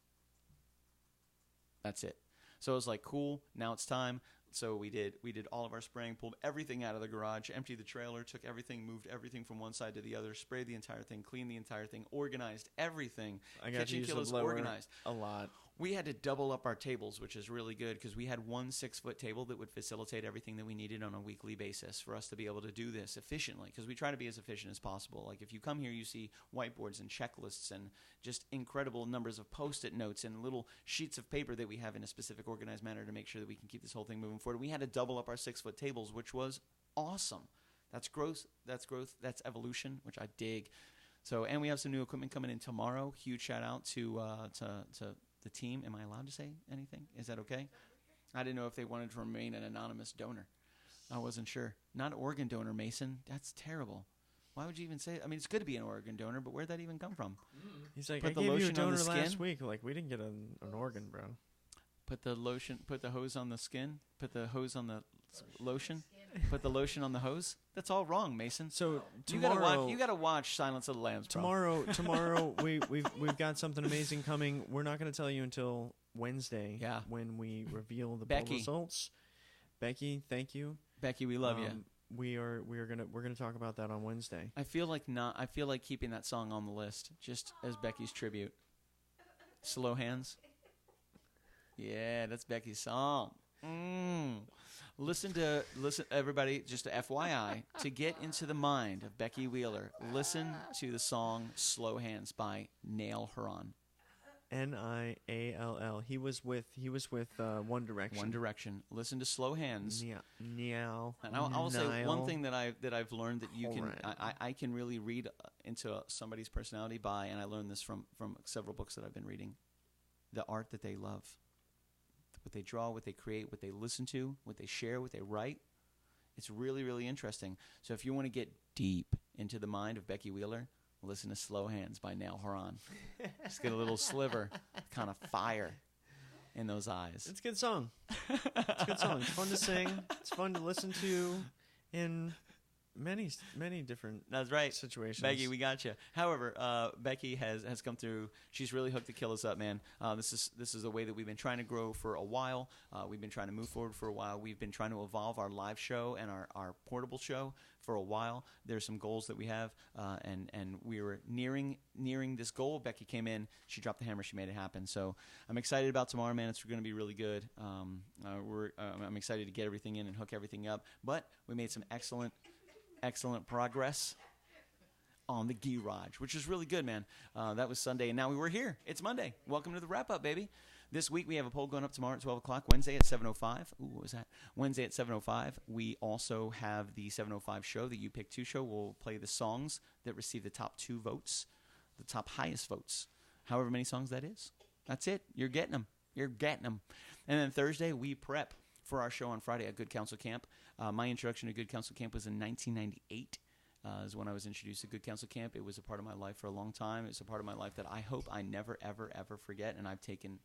That's it. So I was like, cool. Now it's time. So we did all of our spraying, pulled everything out of the garage, emptied the trailer, took everything, moved everything from one side to the other, sprayed the entire thing, cleaned the entire thing, organized everything. I got to use the KitchenKillaz blower organized. a lot. We had to double up our tables, which is really good because we had one 6-foot table that would facilitate everything that we needed on a weekly basis for us to be able to do this efficiently, because we try to be as efficient as possible. Like if you come here, you see whiteboards and checklists and just incredible numbers of Post-it notes and little sheets of paper that we have in a specific organized manner to make sure that we can keep this whole thing moving forward. We had to double up our 6-foot tables, which was awesome. That's growth. That's growth. That's evolution, which I dig. So, and we have some new equipment coming in tomorrow. Huge shout out to the team. Am I allowed to say anything? Is that okay? I didn't know if they wanted to remain an anonymous donor. I wasn't sure. Not organ donor, Mason. That's terrible. Why would you even say it? I mean, it's good to be an organ donor, but where'd that even come from? He's like, Put I the gave you a lotion on the donor last skin? week. Like, we didn't get an organ, bro. Put the lotion, put the hose on the skin, put the hose on the lotion, put the lotion on the hose. That's all wrong, Mason. So You gotta watch Silence of the Lambs, bro. Tomorrow we've got something amazing coming. We're not going to tell you until Wednesday. Yeah. When we reveal the Becky. poll results. Becky, thank you. Becky, we love you. We're gonna talk about that on Wednesday. I feel like keeping that song on the list just as Becky's tribute. Slow Hands. Yeah, that's Becky's song. Listen, everybody, just a FYI, to get into the mind of Becky Wheeler, listen to the song Slow Hands by Niall Horan. Niall. He was with One Direction. One Direction. Listen to Slow Hands. Niall. And I'll say one thing that I've learned that you can Horan. I can really read into somebody's personality by, and I learned this from several books that I've been reading, the art that they love. What they draw, what they create, what they listen to, what they share, what they write. It's really, really interesting. So if you want to get deep into the mind of Becky Wheeler, listen to Slow Hands by Niall Horan. Just get a little sliver, kind of fire in those eyes. It's a good song. It's a good song. It's fun to sing. It's fun to listen to in many different That's right. situations. Becky, we got you. However, Becky has come through. She's really hooked the Killaz up, man. This is a way that we've been trying to grow for a while. We've been trying to move forward for a while. We've been trying to evolve our live show and our portable show for a while. There's some goals that we have, and we were nearing this goal. Becky came in. She dropped the hammer. She made it happen. So I'm excited about tomorrow, man. It's going to be really good. I'm excited to get everything in and hook everything up. But we made some excellent progress on the garage, which is really good, man. That was Sunday, and now we were here. It's Monday. Welcome to the wrap-up, baby. This week we have a poll going up tomorrow at 12 o'clock, Wednesday at 7:05. Ooh, what was that? Wednesday at 7:05. We also have the 7:05 show, the You Pick 2 show. We'll play the songs that receive the top 2 votes, the top highest votes, however many songs that is. That's it. You're getting them. And then Thursday, we prep for our show on Friday at Good Counsel Camp. My introduction to Good Counsel Camp was in 1998. Is when I was introduced to Good Counsel Camp. It was a part of my life for a long time. It's a part of my life that I hope I never, ever, ever forget. And I've taken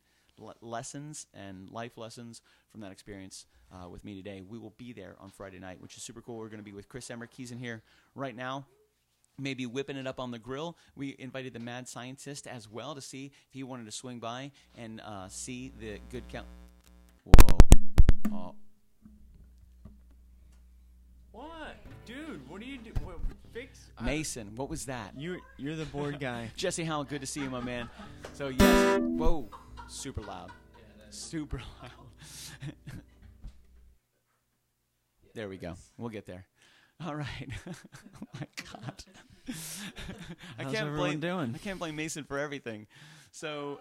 lessons and life lessons from that experience with me today. We will be there on Friday night, which is super cool. We're going to be with Chris Emmerich. He's in here right now, maybe whipping it up on the grill. We invited the mad scientist as well to see if he wanted to swing by and see the Good Counsel. Whoa. Oh. What? Dude, what do you do? Fix? Mason, what was that? You're the board guy. Jesse Howell, good to see you, my man. So, yes. Whoa. Super loud. Super loud. There we go. We'll get there. All right. Oh, my God. How's everyone doing? I can't blame Mason for everything. So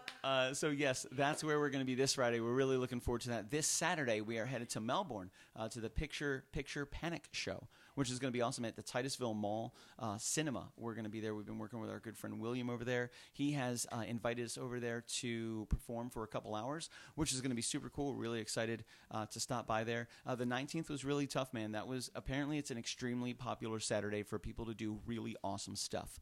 yes, that's where we're going to be this Friday. We're really looking forward to that. This Saturday, we are headed to Melbourne to the Picture Panic show, which is going to be awesome at the Titusville Mall Cinema. We're going to be there. We've been working with our good friend William over there. He has invited us over there to perform for a couple hours, which is going to be super cool. We're really excited to stop by there. The 19th was really tough, man. Apparently it's an extremely popular Saturday for people to do really awesome stuff.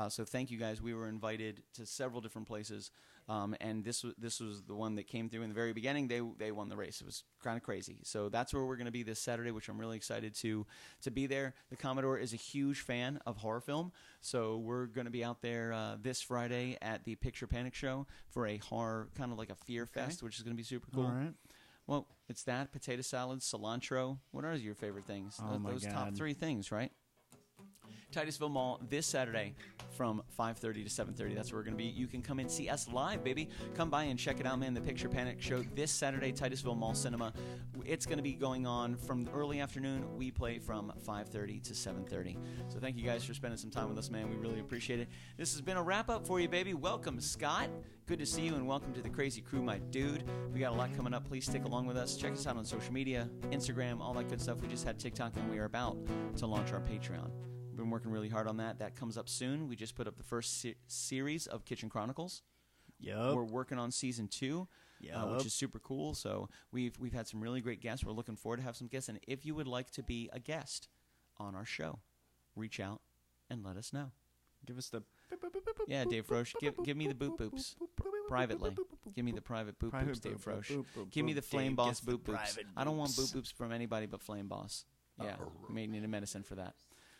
So thank you guys. We were invited to several different places, and this was the one that came through in the very beginning. They won the race. It was kind of crazy. So that's where we're going to be this Saturday, which I'm really excited to be there. The Commodore is a huge fan of horror film, so we're going to be out there this Friday at the Picture Panic show for a horror, kind of like a fear fest, which is going to be super cool. All right. Well, it's that, potato salad, cilantro. What are your favorite things? Oh, my Those God. top 3 things, right? Titusville Mall this Saturday from 5:30 to 7:30. That's where we're going to be. You can come and see us live, baby. Come by and check it out, man. The Picture Panic show this Saturday, Titusville Mall Cinema. It's going to be going on from early afternoon. We play from 5:30 to 7:30. So thank you guys for spending some time with us, man. We really appreciate it. This has been a wrap-up for you, baby. Welcome, Scott. Good to see you, and welcome to the Crazy Crew, my dude. We got a lot coming up. Please stick along with us. Check us out on social media, Instagram, all that good stuff. We just had TikTok, and we are about to launch our Patreon. We've been working really hard on that. That comes up soon. We just put up the first series of Kitchen Chronicles. Yep. We're working on season 2, which is super cool. So we've had some really great guests. We're looking forward to have some guests. And if you would like to be a guest on our show, reach out and let us know. Give us the... Yeah, Dave Frosch, give me the boop boops privately. Give me the private boop boops, Dave Frosch. Give me the Flame Boss boop boops. I don't want boop boops from anybody but Flame Boss. Yeah, we may need a medicine for that.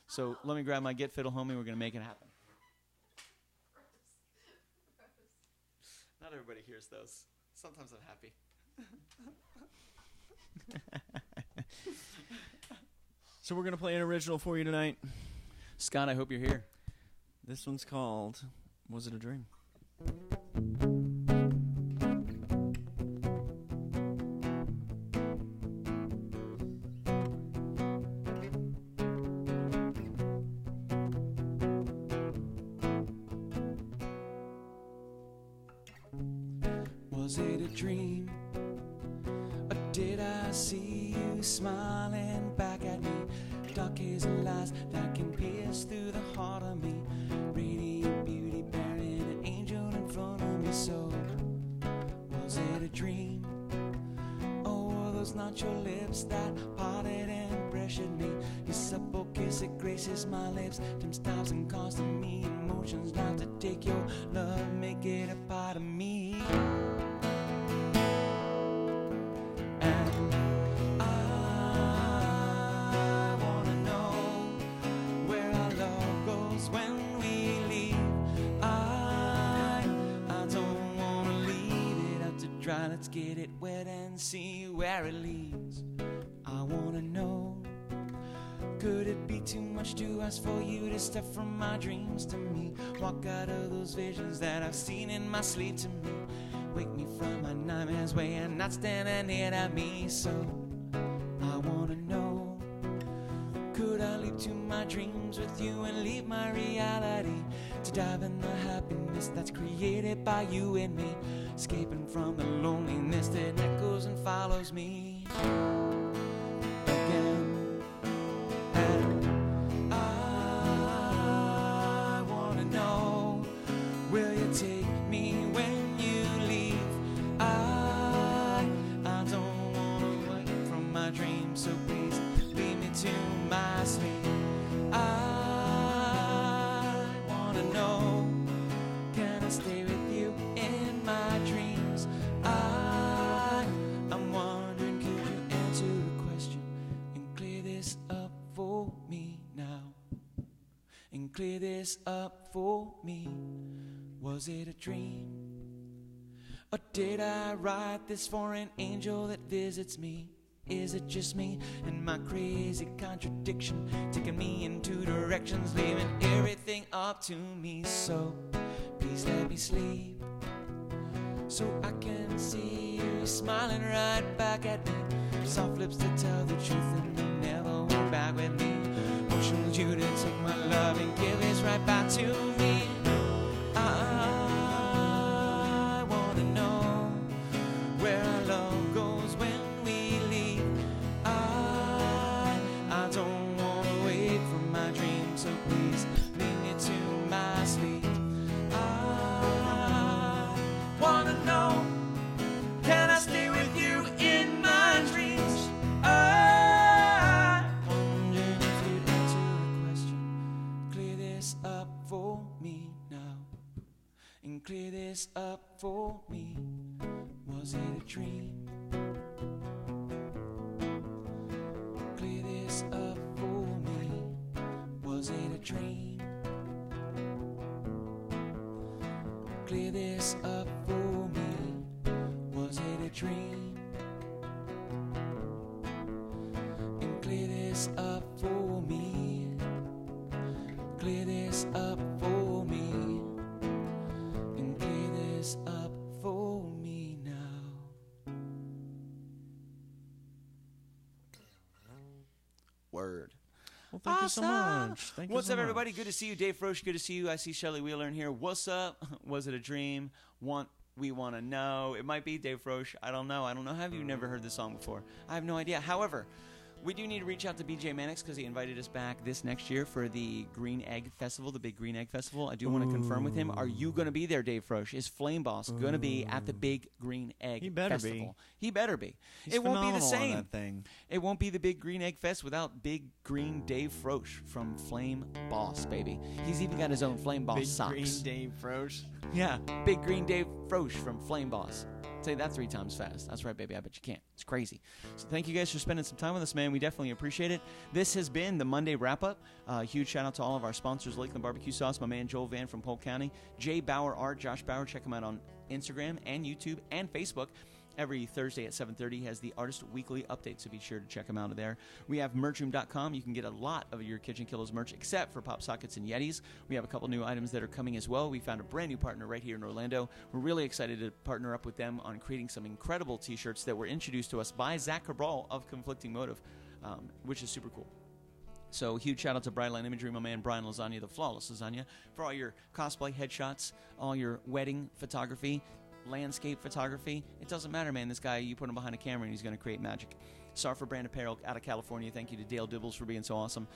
So let me grab my Get Fiddle homie. We're going to make it happen. Not everybody hears those. Sometimes I'm happy. So we're going to play an original for you tonight. Scott, I hope you're here. This one's called Was It a Dream? Was it a dream? Or did I see you smiling back at me? Dark hazel eyes that can pierce through the heart of me. Radiant beauty bearing an angel in front of me. So, was it a dream? Or were those not your lips that parted and pressured me? Your supple kiss that graces my lips dims stars and costing me emotions not to take your love, make it a part of me. Let's get it wet and see where it leads. I wanna know, could it be too much to ask for you to step from my dreams to me? Walk out of those visions that I've seen in my sleep to me. Wake me from my nightmares way and not standing here at me. So I wanna know, could I leap to my dreams with you and leave my reality to dive in the happiness that's created by you and me, escaping from the loneliness that echoes and follows me again. And I wanna know, will you take me when you leave? I don't wanna wake from my dreams, so please lead me to my sleep. I wanna know, can I stay with you in my dreams? I'm wondering, could you answer the question and clear this up for me now? And clear this up for me. Was it a dream? Or did I write this for an angel that visits me? Is it just me and my crazy contradiction, taking me in two directions, leaving everything up to me? So please let me sleep, so I can see you smiling right back at me. Soft lips to tell the truth and you never went back with me. Motions you to take my love and give this right back to me. I wanna know where our love goes when we leave. I don't wanna wake from my dreams, so please lead me to my sleep. I wanna know, can I stay with you in my dreams? I wonder if you'd answer the question, clear this up for me now, and clear this up for me. Was it a dream? Clear this up for me. Was it a dream? Clear this up for me. Was it a dream? And clear this up for me. Word. Well, thank you so much. Thank you What's so up, everybody? much. Good to see you. Dave Frosch, good to see you. I see Shelly Wheeler in here. What's up? Was it a dream? We want to know. It might be Dave Frosch. I don't know. Have you never heard this song before? I have no idea. However, we do need to reach out to BJ Mannix because he invited us back this next year for the Green Egg Festival, the big Green Egg Festival. I do want to confirm with him. Are you going to be there, Dave Frosch? Is Flame Boss going to be at the big Green Egg He better Festival? He better be. He's It won't be the phenomenal on same. that thing. It won't be the big Green Egg Fest without big green Dave Frosch from Flame Boss, baby. He's even got his own Flame Boss Big socks. Green Dave Frosch. Yeah, big green Dave Frosch from Flame Boss. Say that 3 times fast. That's right, baby. I bet you can't. It's crazy. So thank you guys for spending some time with us, man. We definitely appreciate it. This has been the Monday Wrap-Up. Huge shout-out to all of our sponsors, Lakeland Barbecue Sauce, my man Joel Van from Polk County, Jay Bauer Art, Josh Bauer. Check him out on Instagram and YouTube and Facebook. Every Thursday at 7:30 he has the Artist Weekly Update, so be sure to check him out of there. We have merchroom.com. You can get a lot of your Kitchen Killaz merch except for pop sockets and Yetis. We have a couple new items that are coming as well. We found a brand new partner right here in Orlando. We're really excited to partner up with them on creating some incredible t-shirts that were introduced to us by Zach Cabral of Conflicting Motive, which is super cool. So huge shout out to Brightline Imagery, my man Brian Lasagna, the Flawless Lasagna, for all your cosplay headshots, all your wedding photography, landscape photography. It doesn't matter, man. This guy, you put him behind a camera and he's going to create magic. Sarfer Brand Apparel out of California. Thank you to Dale Dibbles for being so awesome.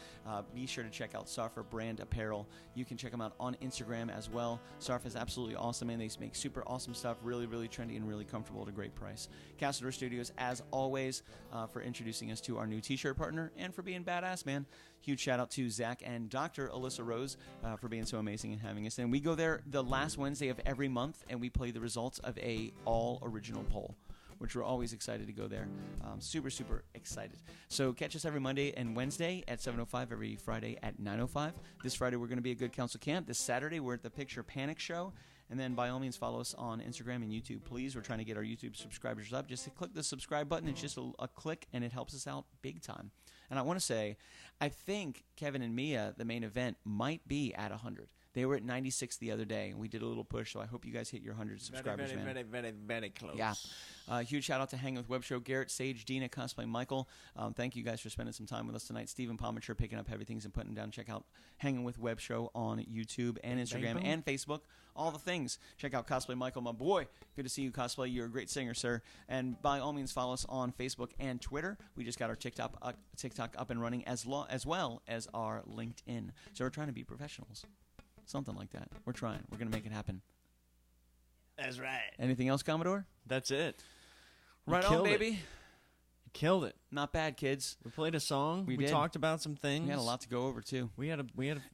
Be sure to check out Sarfer Brand Apparel. You can check them out on Instagram as well. Sarfer is absolutely awesome, and they make super awesome stuff, really, really trendy and really comfortable at a great price. Cassador Studios, as always, for introducing us to our new t-shirt partner and for being badass, man. Huge shout out to Zach and Dr. Alyssa Rose for being so amazing and having us in. We go there the last Wednesday of every month, and we play the results of a all original poll, which we're always excited to go there. Super, super excited. So catch us every Monday and Wednesday at 7:05, every Friday at 9:05. This Friday, we're going to be at Good Counsel Camp. This Saturday, we're at the Picture Panic Show. And then, by all means, follow us on Instagram and YouTube, please. We're trying to get our YouTube subscribers up. Just click the subscribe button. It's just a click, and it helps us out big time. And I want to say, I think Kevin and Mia, the main event, might be at 100. They were at 96 the other day, and we did a little push, so I hope you guys hit your 100 subscribers, man. Very close. Yeah. Huge shout out to Hanging with Web Show, Garrett, Sage, Dina, Cosplay Michael. Thank you guys for spending some time with us tonight. Stephen Palmature picking up heavy things and putting them down. Check out Hanging with Web Show on YouTube and Instagram and Facebook. All the things. Check out Cosplay Michael, my boy. Good to see you, Cosplay. You're a great singer, sir. And by all means, follow us on Facebook and Twitter. We just got our TikTok up and running as well as our LinkedIn. So we're trying to be professionals. Something like that. We're trying. We're going to make it happen. That's right. Anything else, Commodore? That's it. Right on, baby. You killed it. Not bad, kids. We played a song. We did. Talked about some things. We had a lot to go over, too.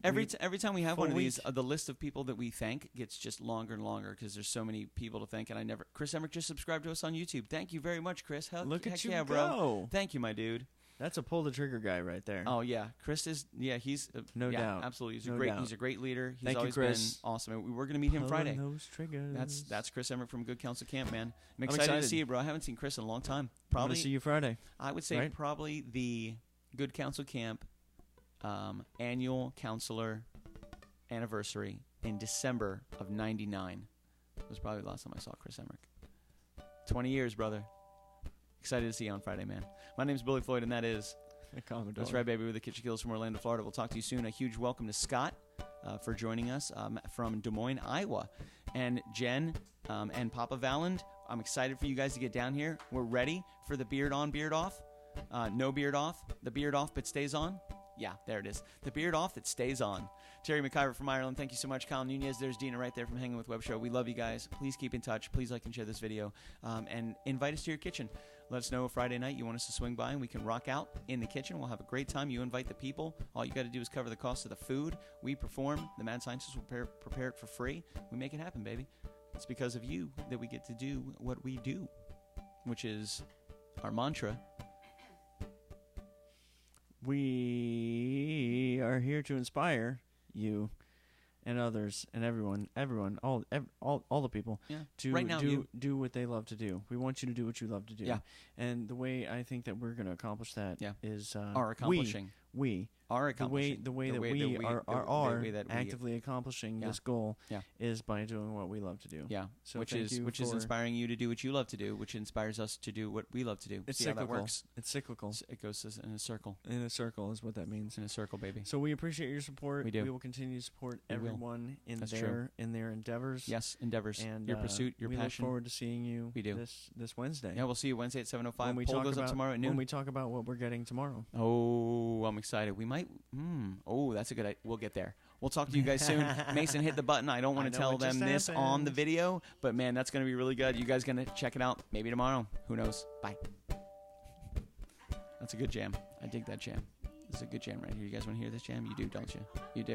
Every time we have one of week. these, the list of people that we thank gets just longer and longer because there's so many people to thank. And Chris Emmerich just subscribed to us on YouTube. Thank you very much, Chris. Look at you yeah, go. bro. Thank you, my dude. That's a pull the trigger guy right there. Oh yeah, Chris is. Yeah, he's no doubt. Absolutely, he's No a great. doubt. He's a great leader. He's Thank you, always Chris. been awesome. We're going to meet him Friday. Those triggers. That's Chris Emmerich from Good Counsel Camp, man. I'm excited to see you, bro. I haven't seen Chris in a long time. I'm gonna see you Friday. I would say right? probably the Good Counsel Camp annual counselor anniversary in December of '99 was probably the last time I saw Chris Emmerich. 20 years, brother. Excited to see you on Friday, man. My name's Billy Floyd, and that is. That's right, baby. We're the Kitchen Killaz from Orlando, Florida. We'll talk to you soon. A huge welcome to Scott for joining us from Des Moines, Iowa. And Jen and Papa Valand, I'm excited for you guys to get down here. We're ready for the beard on, beard off. No beard off. The beard off but stays on. Yeah, there it is. The beard off that stays on. Terry McIver from Ireland, thank you so much. Kyle Nunez, there's Dina right there from Hanging with Web Show. We love you guys. Please keep in touch. Please like and share this video. And invite us to your kitchen. Let us know Friday night you want us to swing by and we can rock out in the kitchen. We'll have a great time. You invite the people. All you got to do is cover the cost of the food. We perform. The Mad Scientists will prepare it for free. We make it happen, baby. It's because of you that we get to do what we do, which is our mantra. We are here to inspire you and others and everyone, all the people to right now, do what they love to do. We want you to do what you love to do. Yeah. And the way I think that we're going to accomplish that is are accomplishing. we. Are The accomplishing way that way we are way that we- actively accomplishing Yeah. this goal Yeah. is by doing what we love to do. Yeah, So which thank is you which is for- inspiring you to do what you love to do, which inspires us to do what we love to do. It's See how that cyclical. works? It's cyclical. It goes in a circle. In a circle is what that means. In a circle, baby. So we appreciate your support. We do. We will continue to support We will. everyone in That's their endeavors. Yes, endeavors. And Your pursuit, your we passion. look forward to seeing you We do. this Wednesday. Yeah, we'll see you Wednesday at 7:05. When we Poll talk goes about up tomorrow at noon. when we talk about what we're getting tomorrow. Oh, I'm excited. We might. Oh, that's a good idea. We'll get there. We'll talk to you guys soon. Mason, hit the button. I don't want I to know tell it just them this on happened. the video, but man, that's going to be really good. You guys going to check it out maybe tomorrow. Who knows? Bye. That's a good jam. I dig that jam. This is a good jam right here. You guys want to hear this jam? You do, don't you? You do.